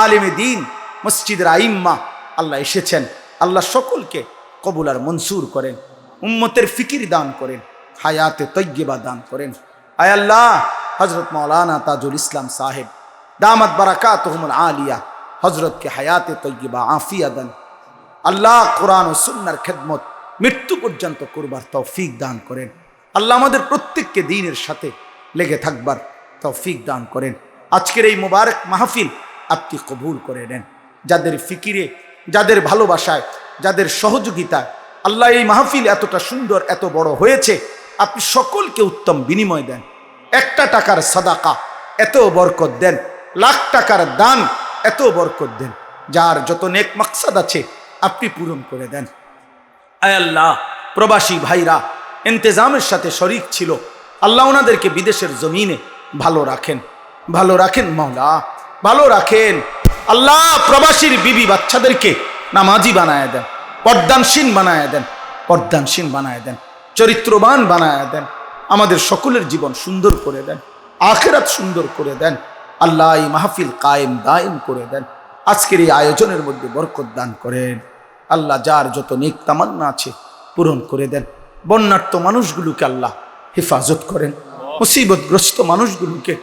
আলেমে দ্বীন, মসজিদের আইম্মা আল্লাহ এসেছেন, আল্লাহ সকলকে কবুল আর মনসুর করেন। উম্মতের ফিকির দান করেন, হায়াতে তৈয়বা দান করেন। আয় আল্লাহ, হযরত মাওলানা তাজুল ইসলাম সাহেব দামাত বারাকাতুহুমুল আলিয়া, হযরতকে হায়াতে তৈয়বা আফিয়া দেন। আল্লাহ, কোরআন ও সুন্নাহর খেদমত মৃত্যু পর্যন্ত করবার তৌফিক দান করেন। আল্লাহ আমাদের প্রত্যেককে দ্বীনের সাথে লেগে থাকবার তৌফিক দান করেন। আজকের এই মুবারক মাহফিল আপনি কবুল করে নেন। যাদের ফিকিরে, যাদের ভালোবাসায়, যাদের সহযোগিতায় আল্লাহ এই মাহফিল এতটা সুন্দর, এত বড় হয়েছে, আপনি সকলকে উত্তম বিনিময় দেন। 1 টাকার সাদাকা এত বরকত দেন, লাখ টাকার দান এত বরকত দেন। যার যত নেক মাকসাদ আছে আপনি পূরণ করে দেন। আয় আল্লাহ, প্রবাসী ভাইরা ইন্তেজামের সাথে শরীক ছিল, আল্লাহ ওনাদেরকে বিদেশের জমিনে ভালো রাখেন, ভালো রাখেন মাওলা, ভালো রাখেন। আল্লাহ, প্রবাসীর বিবি বাচ্চাদেরকে নামাজি বানায় দেন, পর্দানসীন বানায় দেন, পর্দানসীন বানায় দেন, চরিত্রবান বানায় দেন। আমাদের সকলের জীবন সুন্দর করে দেন, আখিরাত সুন্দর করে দেন। আল্লাহ, এই মাহফিল কায়েম দায়েম করে দেন। আজকের এই আয়োজনের মধ্যে বরকত দান করেন। আল্লাহ, যার যত নেক তামান্না আছে পূরণ করে দেন। বন্যার্ত মানুষগুলোকে আল্লাহ হেফাজত করেন, মুসিবতগ্রস্ত মানুষগুলোকে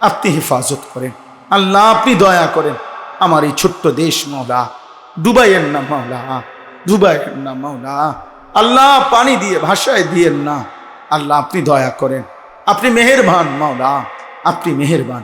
আপনি হেফাজত করেন। আল্লাহ, আপনি দয়া করেন। আমার এই ছোট্ট দেশ মাওলা ডুবাইয়েন না মাওলা, ডুবাইয়েন না মাওলা। আল্লাহ, পানি দিয়ে ভাষায় দিয়েন না। আল্লাহ, আপনি দয়া করেন, আপনি মেহেরবান মাওলা, আপনি মেহেরবান।